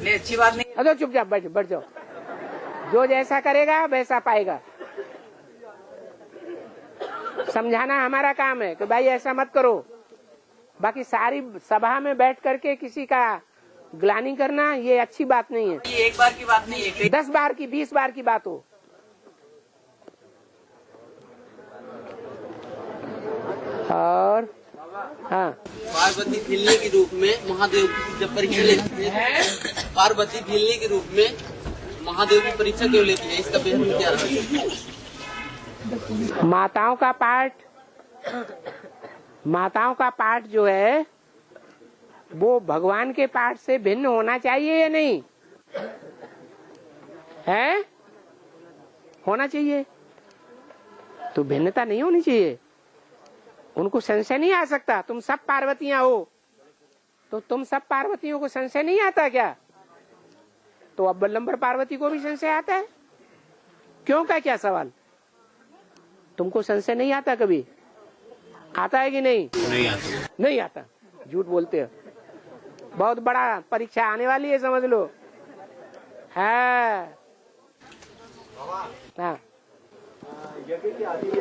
नहीं अच्छी बात नहीं। अरे चुपचाप बैठ जाओ। जो जैसा करेगा वैसा पाएगा। समझाना हमारा काम है कि भाई ऐसा मत करो। बाकी सारी सभा में बैठ करके किसी का ग्लानि करना ये अच्छी बात नहीं है। ये एक बार की बात नहीं है, 10 बार की 20 बार की बात हो। और हाँ, पार्वती भिल्ली के रूप में महादेव की जब परीक्षा लेती है, पार्वती भिल्ली के रूप में महादेव की परीक्षा क्यों लेती है, इसका बेहद क्या है? माताओं का पाठ जो है वो भगवान के पाठ से भिन्न होना चाहिए या नहीं है? होना चाहिए। तो भिन्नता नहीं होनी चाहिए। उनको संशय नहीं आ सकता। तुम सब पार्वतियां हो तो तुम सब पार्वतियों को संशय नहीं आता क्या? तो अब बल्लंबर पार्वती को भी संशय आता है। क्यों का क्या सवाल? तुमको संशय नहीं आता? कभी आता है कि नहीं? नहीं आता। झूठ बोलते हो। बहुत बड़ा परीक्षा आने वाली है, समझ लो। हाँ ये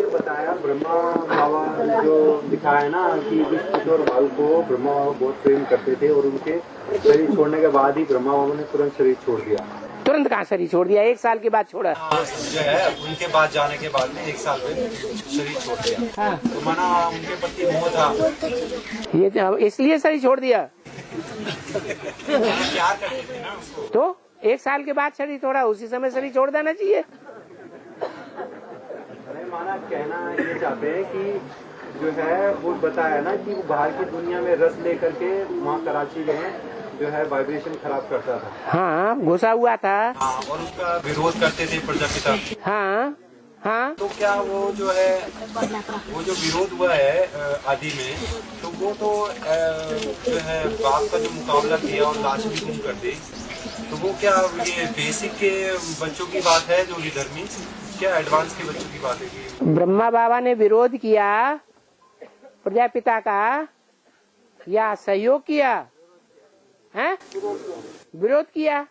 बताया ब्रह्मा बाबा जो दिखाया ना कि विष्णु और भालू को ब्रह्मा बाबा बहुत प्रेम करते थे और उनके शरीर छोड़ने के बाद ही ब्रह्मा बाबा ने तुरंत शरीर छोड़ दिया। तुरंत कहाँ शरीर छोड़ दिया? 1 साल के बाद छोड़ा। जो है उनके बाद जाने के बाद में 1 साल में शरीर छोड़ दिया। हाँ। तो माना उनके प्रति मोह था, ये इसलिए शरीर छोड़ दिया। प्यार करते थे ना उसको। तो 1 साल के बाद शरीर छोड़ा, उसी समय शरीर छोड़ देना चाहिए। माना कहना ये चाहते हैं कि जो है वो बताया ना कि वो बाहर की दुनिया में रस लेकर के वहाँ कराची गए जो है वाइब्रेशन खराब करता था। हाँ, घुसा हुआ था। हाँ, और उसका विरोध करते थे प्रजापिता। हाँ हाँ। तो क्या वो जो है वो जो विरोध हुआ है आदि में, तो वो तो जो है बाप का जो मुकाबला किया और लाश भी गुम कर दी, तो वो क्या ये बेसिक के बच्चों की बात है जो विधर्मी, क्या एडवांस के बच्चों की बात है? ब्रह्मा बाबा ने विरोध किया प्रजापिता का या सहयोग किया है? विरोध किया।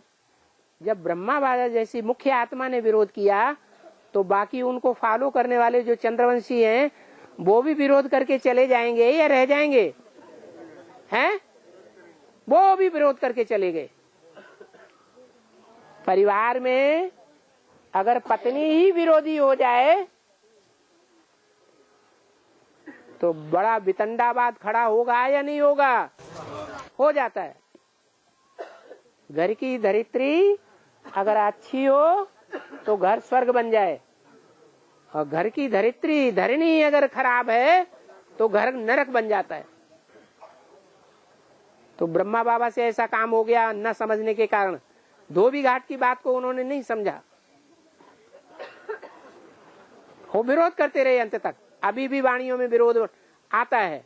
जब ब्रह्मा बाबा जैसी मुख्य आत्मा ने विरोध किया तो बाकी उनको फॉलो करने वाले जो चंद्रवंशी हैं वो भी विरोध करके चले जाएंगे या रह जाएंगे? हैं? वो भी विरोध करके चले गए। परिवार में अगर पत्नी ही विरोधी हो जाए तो बड़ा वितंडावाद खड़ा होगा या नहीं होगा? हो जाता है। घर की धरित्री अगर अच्छी हो तो घर स्वर्ग बन जाए, और घर की धरित्री धरणी अगर खराब है तो घर नरक बन जाता है। तो ब्रह्मा बाबा से ऐसा काम हो गया न समझने के कारण। धोबी घाट की बात को उन्होंने नहीं समझा, वो विरोध करते रहे अंत तक। अभी भी वाणियों में विरोध आता है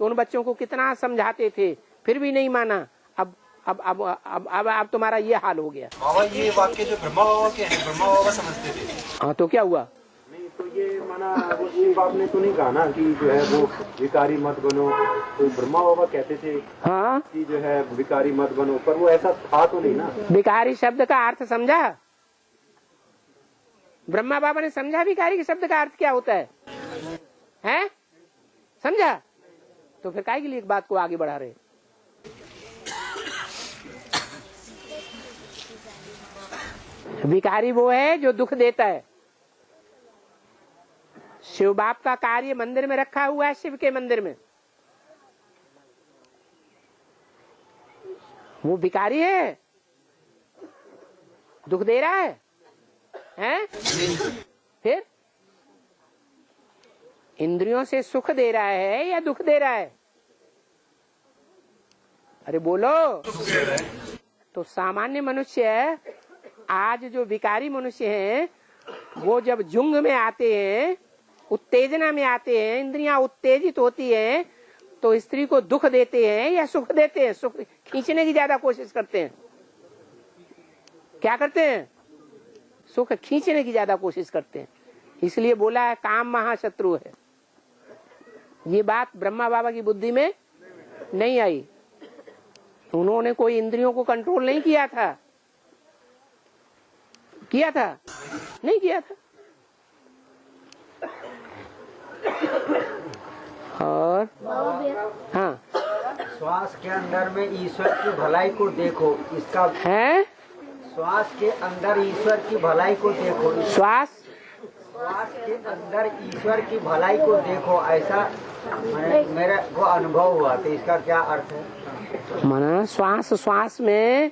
कि उन बच्चों को कितना समझाते थे फिर भी नहीं माना। अब तुम्हारा ये हाल हो गया। बाबा ये वाक्य जो ब्रह्मा बाबा के हैं, ब्रह्मा बाबा समझते थे। हाँ, तो क्या हुआ? नहीं तो ये माना वो शिव बाप ने तो नहीं कहा ना कि जो है वो विकारी मत बनो, तो ब्रह्मा बाबा कहते थे हाँ कि जो है विकारी मत बनो, पर वो ऐसा था तो नहीं ना। विकारी शब्द का अर्थ समझा? ब्रह्मा बाबा ने समझा विकारी के शब्द का अर्थ क्या होता है? हैं? समझा? तो फिर काहे के लिए एक बात को आगे बढ़ा रहे? विकारी वो है जो दुख देता है। शिव बाप का कार्य मंदिर में रखा हुआ है, शिव के मंदिर में। वो विकारी है, दुख दे रहा है, हैं? फिर इंद्रियों से सुख दे रहा है या दुख दे रहा है? अरे बोलो। तो सामान्य मनुष्य, आज जो विकारी मनुष्य हैं, वो जब जुंग में आते हैं, उत्तेजना में आते हैं, इंद्रियां उत्तेजित होती हैं, तो स्त्री को दुख देते हैं या सुख देते हैं? सुख खींचने की ज्यादा कोशिश करते हैं। क्या करते हैं? सुख खींचने की ज्यादा कोशिश करते हैं। इसलिए बोला है काम महाशत्रु है। ये बात ब्रह्मा बाबा की बुद्धि में नहीं आई। उन्होंने कोई इंद्रियों को कंट्रोल नहीं किया था। किया था? नहीं किया था। और हाँ, श्वास के अंदर में ईश्वर की भलाई को देखो, इसका है। श्वास के अंदर ईश्वर की भलाई को देखो। श्वास के अंदर ईश्वर की भलाई को देखो, ऐसा मेरा को अनुभव हुआ। तो इसका क्या अर्थ है? माना श्वास में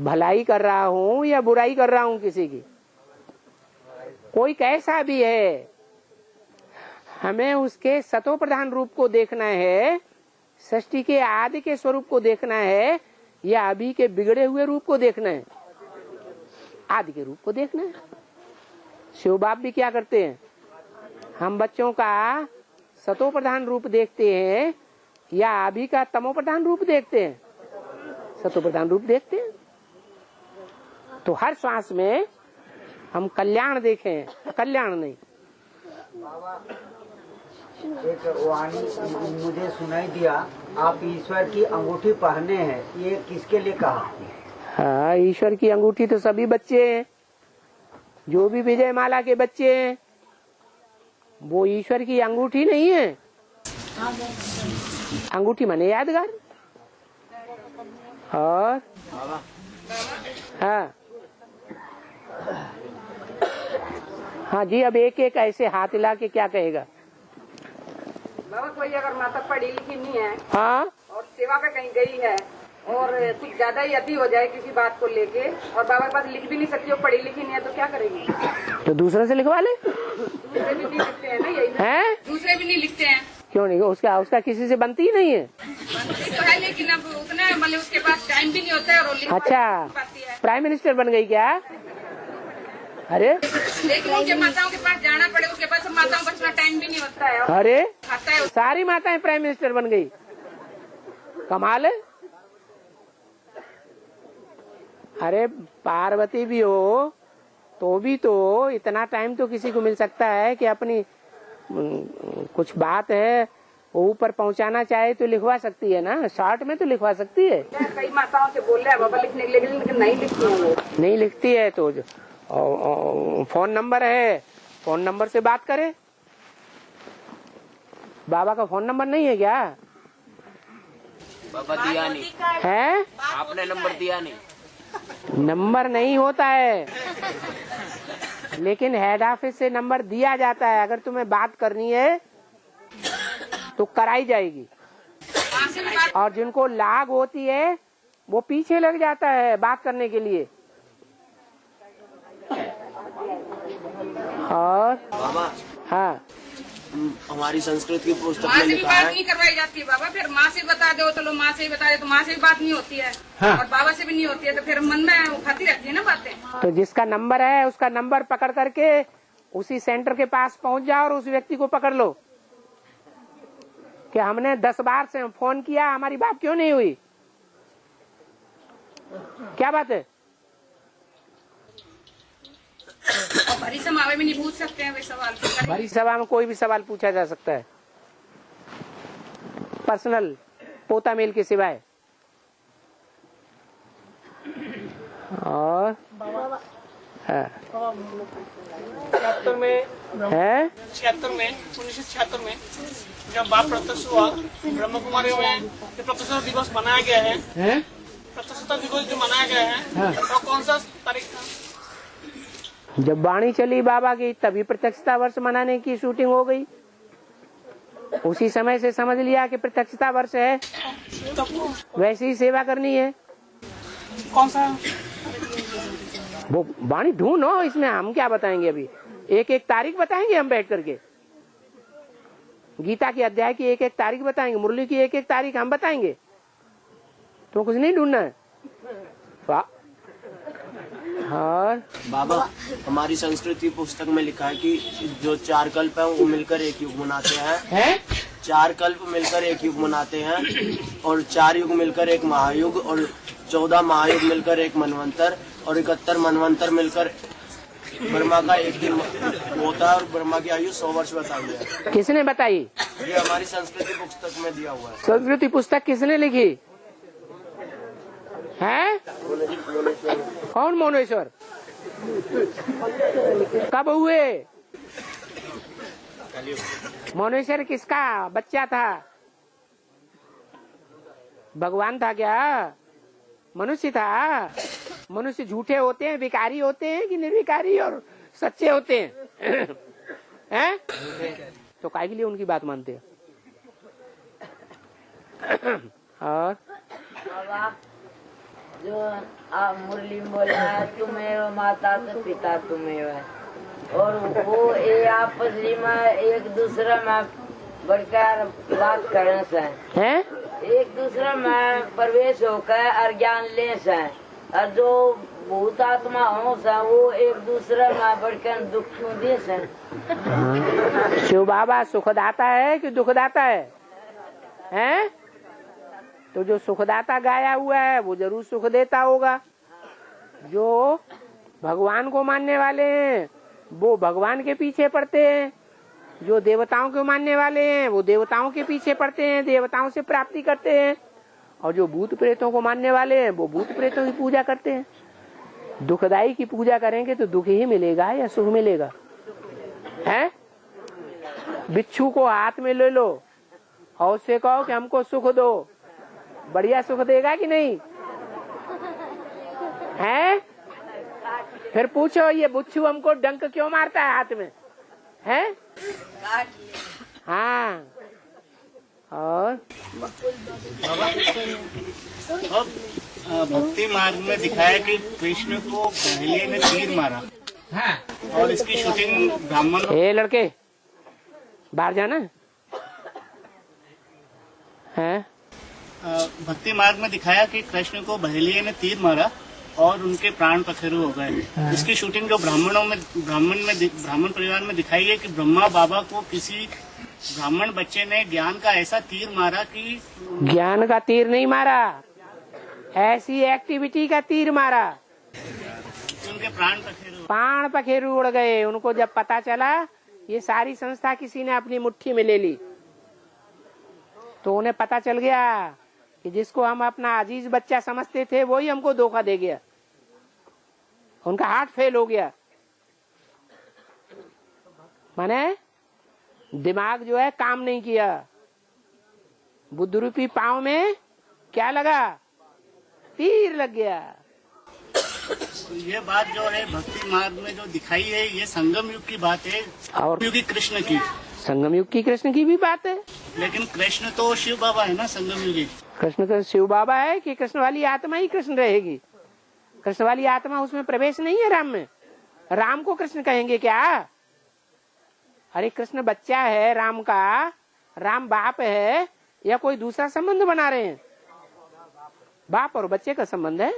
भलाई कर रहा हूँ या बुराई कर रहा हूँ किसी की? कोई कैसा भी है, हमें उसके सतो प्रधान रूप को देखना है, सृष्टि के आदि के स्वरूप को देखना है, या अभी के बिगड़े हुए रूप को देखना है? आदि के रूप को देखना है। शिव बाप भी क्या करते हैं? हम बच्चों का सतो प्रधान रूप देखते हैं या अभी का तमो प्रधान रूप देखते हैं? सतो प्रधान रूप देखते हैं। तो हर श्वास में हम कल्याण देखें, कल्याण नहीं। एक वाणी मुझे सुनाई दिया, आप ईश्वर की अंगूठी पहने हैं, ये किसके लिए कहा? हाँ, ईश्वर की अंगूठी तो सभी बच्चे हैं, जो भी विजय माला के बच्चे हैं, वो ईश्वर की अंगूठी नहीं है। अंगूठी माने यादगार। और हाँ हाँ जी, अब एक एक ऐसे हाथ हिला के क्या कहेगा? बाबा कोई अगर माता पढ़ी लिखी नहीं है, हाँ, और सेवा पे कहीं गई है और कुछ ज्यादा ही अति हो जाए किसी बात को लेके, और बाबा के पास लिख भी नहीं सकती, वो पढ़ी लिखी नहीं है, तो क्या करेगी? तो दूसरे से लिखवा ले। दूसरे भी नहीं लिखते हैं ना, यही हैं? दूसरे भी नहीं लिखते हैं। क्यों नहीं? उसका किसी से बनती ही नहीं है। बनती तो है, लेकिन अब उतना वाले उसके पास टाइम भी नहीं होता है और लिख अच्छा, पाती है। प्राइम मिनिस्टर बन गई क्या? अरे लेकिन उनके माताओं के पास जाना पड़े, उसके पास माताओं का इतना टाइम भी नहीं होता है। अरे खाता है सारी माताएं प्राइम मिनिस्टर बन गई, कमाल है। अरे पार्वती भी हो तो भी तो इतना टाइम तो किसी को मिल सकता है कि अपनी कुछ बात है वो ऊपर पहुंचाना चाहे तो लिखवा सकती है ना, शॉर्ट में तो लिखवा सकती है। कई माताओं से बोल रहे हैं बाबा लिखने के लिए, लेकिन नहीं लिखती है वो। नहीं लिखती है तो फोन नंबर है, फोन नंबर से बात करे। बाबा का फोन नंबर नहीं है क्या? बाबा दिया नहीं है, आपने नंबर दिया नहीं। नंबर नहीं होता है, लेकिन हेड ऑफिस से नंबर दिया जाता है। अगर तुम्हें बात करनी है तो कराई जाएगी, और जिनको लाग होती है वो पीछे लग जाता है बात करने के लिए। और बाबा हाँ, हमारी संस्कृत की पुस्तक माँ में से भी लिखा बात है। नहीं करवाई जाती है बाबा, फिर माँ से बता दो, चलो माँ से भी बता दे, तो माँ से भी बात नहीं होती है। हाँ। और बाबा से भी नहीं होती है, तो फिर मन में वो खाती रहती है ना बातें। तो जिसका नंबर है उसका नंबर पकड़ करके उसी सेंटर के पास पहुंच जाओ और उस व्यक्ति को पकड़ लो कि हमने 10 बार से फोन किया, हमारी बात क्यों नहीं हुई, क्या बात है? और भरी समावे में नहीं पूछ सकते हैं वे सवाल। भरी सभा में कोई भी सवाल पूछा जा सकता है, पर्सनल पोता मेल के सिवाय। और हाँ। 76 में है 76 में 1976 में जब बाप प्रत्यक्ष हुआ ब्रह्म कुमारी में, जो प्रत्यक्षता दिवस मनाया गया है, प्रत्यक्षता दिवस जो मनाया गया है तो कौन सा तारीख था? जब वाणी चली बाबा की तभी प्रत्यक्षता वर्ष मनाने की शूटिंग हो गई। उसी समय से समझ लिया कि प्रत्यक्षता वर्ष है, वैसे ही सेवा करनी है। कौन सा? वो वाणी ढूंढो, इसमें हम क्या बताएंगे? अभी एक एक तारीख बताएंगे हम बैठ करके, गीता के अध्याय की एक एक तारीख बताएंगे, मुरली की एक एक तारीख हम बताएंगे, तो कुछ नहीं ढूंढना है। और बाबा हमारी संस्कृति पुस्तक में लिखा है कि जो 4 कल्प है वो मिलकर एक युग मनाते हैं। 4 कल्प मिलकर एक युग मनाते हैं, और 4 युग मिलकर एक महायुग, और 14 महायुग मिलकर एक मनवंतर, और 71 मनवंतर मिलकर ब्रह्मा का एक दिन होता है, और ब्रह्मा की आयु 100 वर्ष बताई है। किसने बताई? ये हमारी संस्कृति पुस्तक में दिया हुआ है। संस्कृति पुस्तक किसने लिखी है? कौन मोनेश्वर? कब हुए? मोनेश्वर किसका बच्चा था? भगवान था क्या? मनुष्य था। मनुष्य झूठे होते हैं, विकारी होते हैं कि निर्विकारी और सच्चे होते हैं? हैं? तो काहे के लिए उनकी बात मानते हैं? और जो आप मुरली में बोला है तुम्हें माता से पिता तुम्हें है, और वो ये आपस में एक दूसरे में बढ़कर बात करने से है, एक दूसरे में प्रवेश होकर और ज्ञान ले से, और जो भूत आत्मा हो सा वो एक दूसरे में बढ़कर दुख क्यों दे से। शिव बाबा सुखदाता है कि दुखदाता है? हैं? तो जो सुखदाता गाया हुआ है वो जरूर सुख देता होगा। जो भगवान को मानने वाले हैं वो भगवान के पीछे पड़ते हैं, जो देवताओं को मानने वाले हैं वो देवताओं के पीछे पड़ते हैं, देवताओं से प्राप्ति करते हैं, और जो भूत प्रेतों को मानने वाले हैं वो भूत प्रेतों की पूजा करते हैं। दुखदाई की पूजा करेंगे तो दुख ही मिलेगा या सुख मिलेगा? हैं? बिच्छू को हाथ में ले लो और उससे कहो कि हमको सुख दो, बढ़िया सुख देगा कि नहीं? है? फिर पूछो ये बिच्छू हमको डंक क्यों मारता है हाथ में? है? हाँ। और भक्ति मार्ग में दिखाया कि कृष्ण को पहले ने तीर मारा, और इसकी शूटिंग ब्राह्मण। ए लड़के बाहर जाना है? भक्ति मार्ग में दिखाया कि कृष्ण को बहेलिये ने तीर मारा और उनके प्राण पखेरु हो गए। इसकी शूटिंग जो ब्राह्मण परिवार में दिखाई है कि ब्रह्मा बाबा को किसी ब्राह्मण बच्चे ने ज्ञान का ऐसा तीर मारा कि ज्ञान का तीर नहीं मारा, ऐसी एक्टिविटी का तीर मारा, उनके प्राण पखेरु उड़ गए। उनको जब पता चला ये सारी संस्था किसी ने अपनी मुट्ठी में ले ली, तो उन्हें पता चल गया कि जिसको हम अपना अजीज बच्चा समझते थे वही हमको धोखा दे गया। उनका हार्ट फेल हो गया, माने दिमाग जो है काम नहीं किया। बुद्ध रूपी पांव में क्या लगा? तीर लग गया। ये बात जो है भक्ति मार्ग में जो दिखाई है ये संगम युग की बात है और युग की कृष्ण की, संगम युग की कृष्ण की भी बात है। लेकिन कृष्ण तो शिव बाबा है ना, संगम युगी कृष्ण तो शिव बाबा है कि कृष्ण वाली आत्मा ही कृष्ण रहेगी। कृष्ण वाली आत्मा उसमें प्रवेश नहीं है राम में। राम को कृष्ण कहेंगे क्या? अरे कृष्ण बच्चा है राम का, राम बाप है या कोई दूसरा संबंध बना रहे हैं? बाप और बच्चे का संबंध है।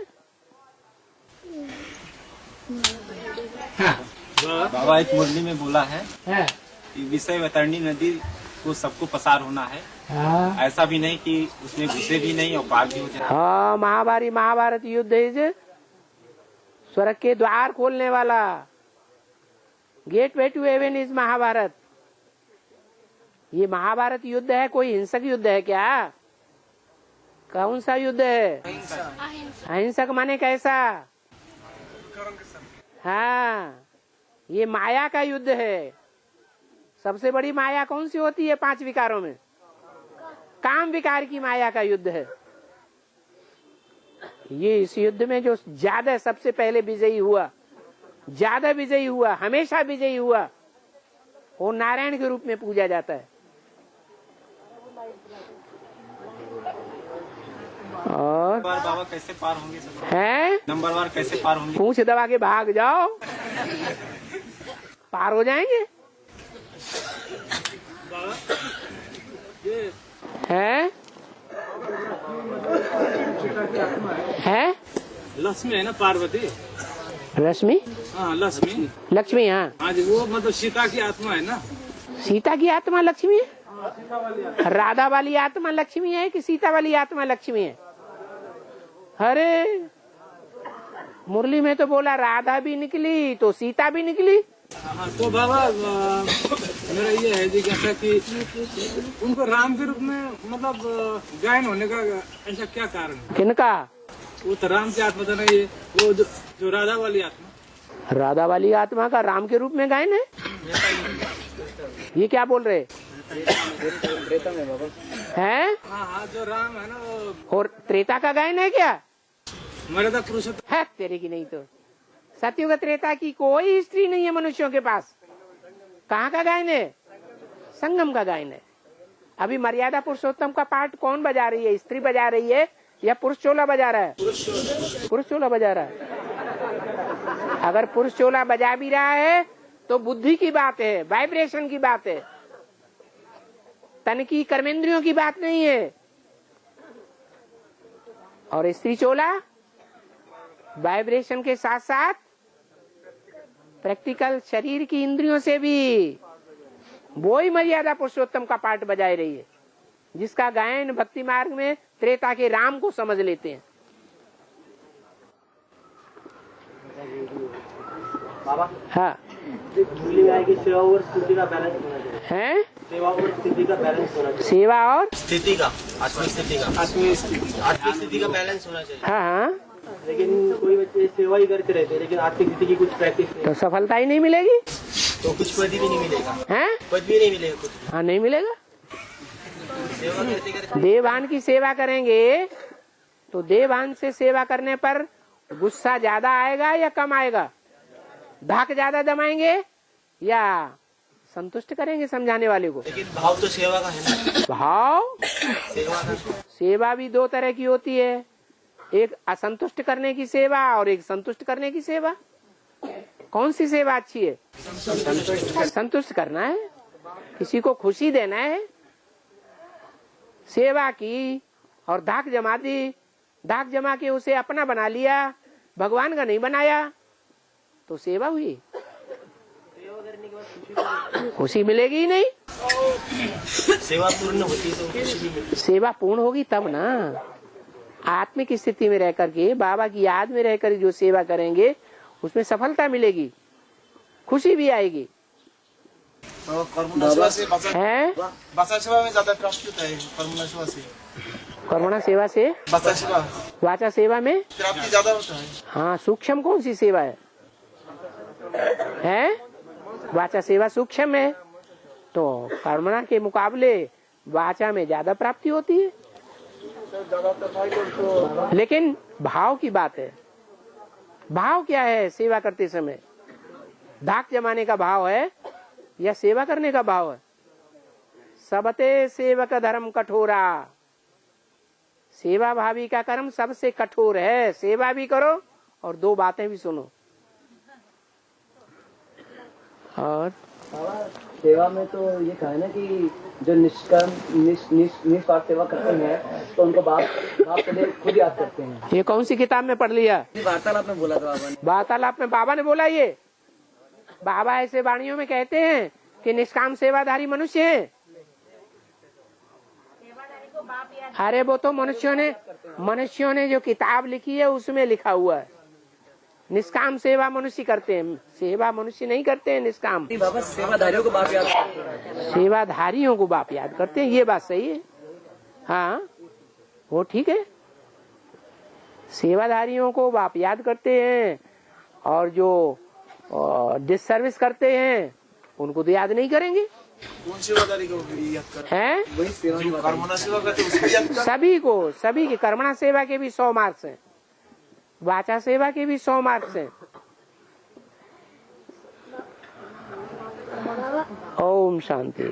बाबा एक मुरली में बोला है कि विषय वैतरणी नदी को सबको पसार होना है। ऐसा भी नहीं कि उसमें घुसे भी नहीं और पार भी हो जाए। हाँ, महाभारत युद्ध है, स्वर्ग के द्वार खोलने वाला। Gateway to heaven is Mahabharat. ये महाभारत युद्ध है, कोई हिंसक युद्ध है क्या? कौन सा युद्ध है? अहिंसक माने कैसा? हाँ, ये माया का युद्ध है। सबसे बड़ी माया कौन सी होती है 5 विकारों में? काम विकार की माया का युद्ध है ये। इस युद्ध में जो ज्यादा सबसे पहले विजयी हुआ, ज्यादा विजयी हुआ, हमेशा विजयी हुआ, वो नारायण के रूप में पूजा जाता है। और बाबा कैसे पार होंगे? हैं? नंबरवार कैसे पार होंगे? पूंछ दबा के भाग जाओ, पार हो जाएंगे। हैं? हैं? लक्ष्मी है ना, पार्वती रश्मि? हाँ, लक्ष्मी। हाँ हाँ जी, वो मतलब सीता की आत्मा है ना। सीता की आत्मा लक्ष्मी है? राधा वाली आत्मा लक्ष्मी है कि सीता वाली आत्मा लक्ष्मी है? अरे मुरली में तो बोला राधा भी निकली तो सीता भी निकली। हाँ, तो बाबा मेरा ये है जी कैसा कि उनको राम के रूप में मतलब गायन होने का ऐसा क्या कारण है? किनका? वो तो राम की आत्मा था ना, ये वो जो राधा वाली आत्मा। राधा वाली आत्मा का राम के रूप में गायन है? ये क्या बोल रहे हैं? हाँ, जो राम है ना वो। और त्रेता का गायन है क्या? मर्यादा पुरुषोत्तम है तेरे की नहीं तो। सतयुग त्रेता की कोई हिस्ट्री नहीं है मनुष्यों के पास। कहाँ का गायन है? संगम का गायन है। अभी मर्यादा पुरुषोत्तम का पार्ट कौन बजा रही है? स्त्री बजा रही है या पुरुष चोला बजा रहा है? पुरुष चोला बजा रहा है। अगर पुरुष चोला बजा भी रहा है तो बुद्धि की बात है, वाइब्रेशन की बात है, तन की कर्मेंद्रियों की बात नहीं है। और स्त्री चोला वाइब्रेशन के साथ साथ प्रैक्टिकल शरीर की इंद्रियों से भी वो ही मर्यादा पुरुषोत्तम का पार्ट बजाए रही है, जिसका गायन भक्ति मार्ग में त्रेता के राम को समझ लेते हैं। बाबा हाँ, मुरली में आएगी सेवा और स्थिति का बैलेंस होना चाहिए। हैं? सेवा और स्थिति का बैलेंस होना चाहिए। सेवा और स्थिति का, आत्मिक स्थिति का बैलेंस होना चाहिए। हाँ हाँ, लेकिन कोई बच्चे सेवा ही करते रहते हैं लेकिन आत्मिक स्थिति की कुछ प्रैक्टिस नहीं, तो सफलता ही नहीं मिलेगी। तो कुछ पद भी नहीं मिलेगा। हैं? पद भी नहीं मिलेगा कुछ। हाँ, नहीं मिलेगा। सेवा करते करते देवान की सेवा करेंगे तो देवान से सेवा करने पर गुस्सा ज्यादा आएगा या कम आएगा? धाक ज्यादा दमाएंगे या संतुष्ट करेंगे समझाने वाले को? लेकिन भाव तो सेवा का है ना। भाव सेवा का, सेवा भी 2 तरह की होती है, एक असंतुष्ट करने की सेवा और एक संतुष्ट करने की सेवा। कौन सी सेवा अच्छी है? संतुष्ट करना है, किसी को खुशी देना है। सेवा की और धाक जमा दी, धाक जमा के उसे अपना बना लिया, भगवान का नहीं बनाया, तो सेवा हुई? खुशी मिलेगी ही नहीं। सेवा पूर्ण होती तो खुशी भी मिलती। सेवा पूर्ण होगी तब ना। आत्मिक स्थिति में रह करके, बाबा की याद में रहकर जो सेवा करेंगे उसमें सफलता मिलेगी, खुशी भी आएगी। करुणा सेवा से है, वाचा सेवा में ज्यादा प्राप्त है। करुणा सेवा से, करुणा सेवा से, वाचा सेवा, वाचा सेवा में प्राप्ति ज्यादा होता है। हाँ, सूक्ष्म कौन सी सेवा है? वाचा सेवा सूक्ष्म है, तो करुणा के मुकाबले वाचा में ज्यादा प्राप्ति होती है। लेकिन भाव की बात है। भाव क्या है सेवा करते समय? धाक जमाने का भाव है या सेवा करने का भाव है? सबते सेवक धर्म कठोरा, सेवा भावी का कर्म सबसे कठोर है। सेवा भी करो और दो बातें भी सुनो। और सेवा में तो ये कहा है ना कि जो निष्काम निस्वार्थ सेवा करते हैं तो उनको बाप पहले खुद याद करते हैं। ये कौन सी किताब में पढ़ लिया? वार्तालाप में बोला था बाबा ने। वार्तालाप में बाबा ने बोला। ये बाबा ऐसे वाणियों में कहते हैं कि निष्काम सेवाधारी मनुष्य है। अरे वो तो मनुष्यों ने जो किताब लिखी है उसमें लिखा हुआ है। निष्काम सेवा मनुष्य करते हैं, सेवा मनुष्य नहीं करते हैं। निष्काम बाबा सेवाधारियों को बाप याद करते हैं। सेवाधारियों को बाप याद करते हैं, ये बात सही है। हाँ, वो ठीक है। सेवाधारियों को बाप याद करते हैं और जो डिससर्विस करते हैं उनको तो याद नहीं करेंगे। कौन सेवादारी को याद करते हैं? वही सेवा, कर्मणा सेवा करते उसको याद करते। सभी को, सभी के कर्मणा सेवा के भी 100 मार्क्स हैं, वाचा सेवा के भी 100 मार्क्स हैं। ओम शांति।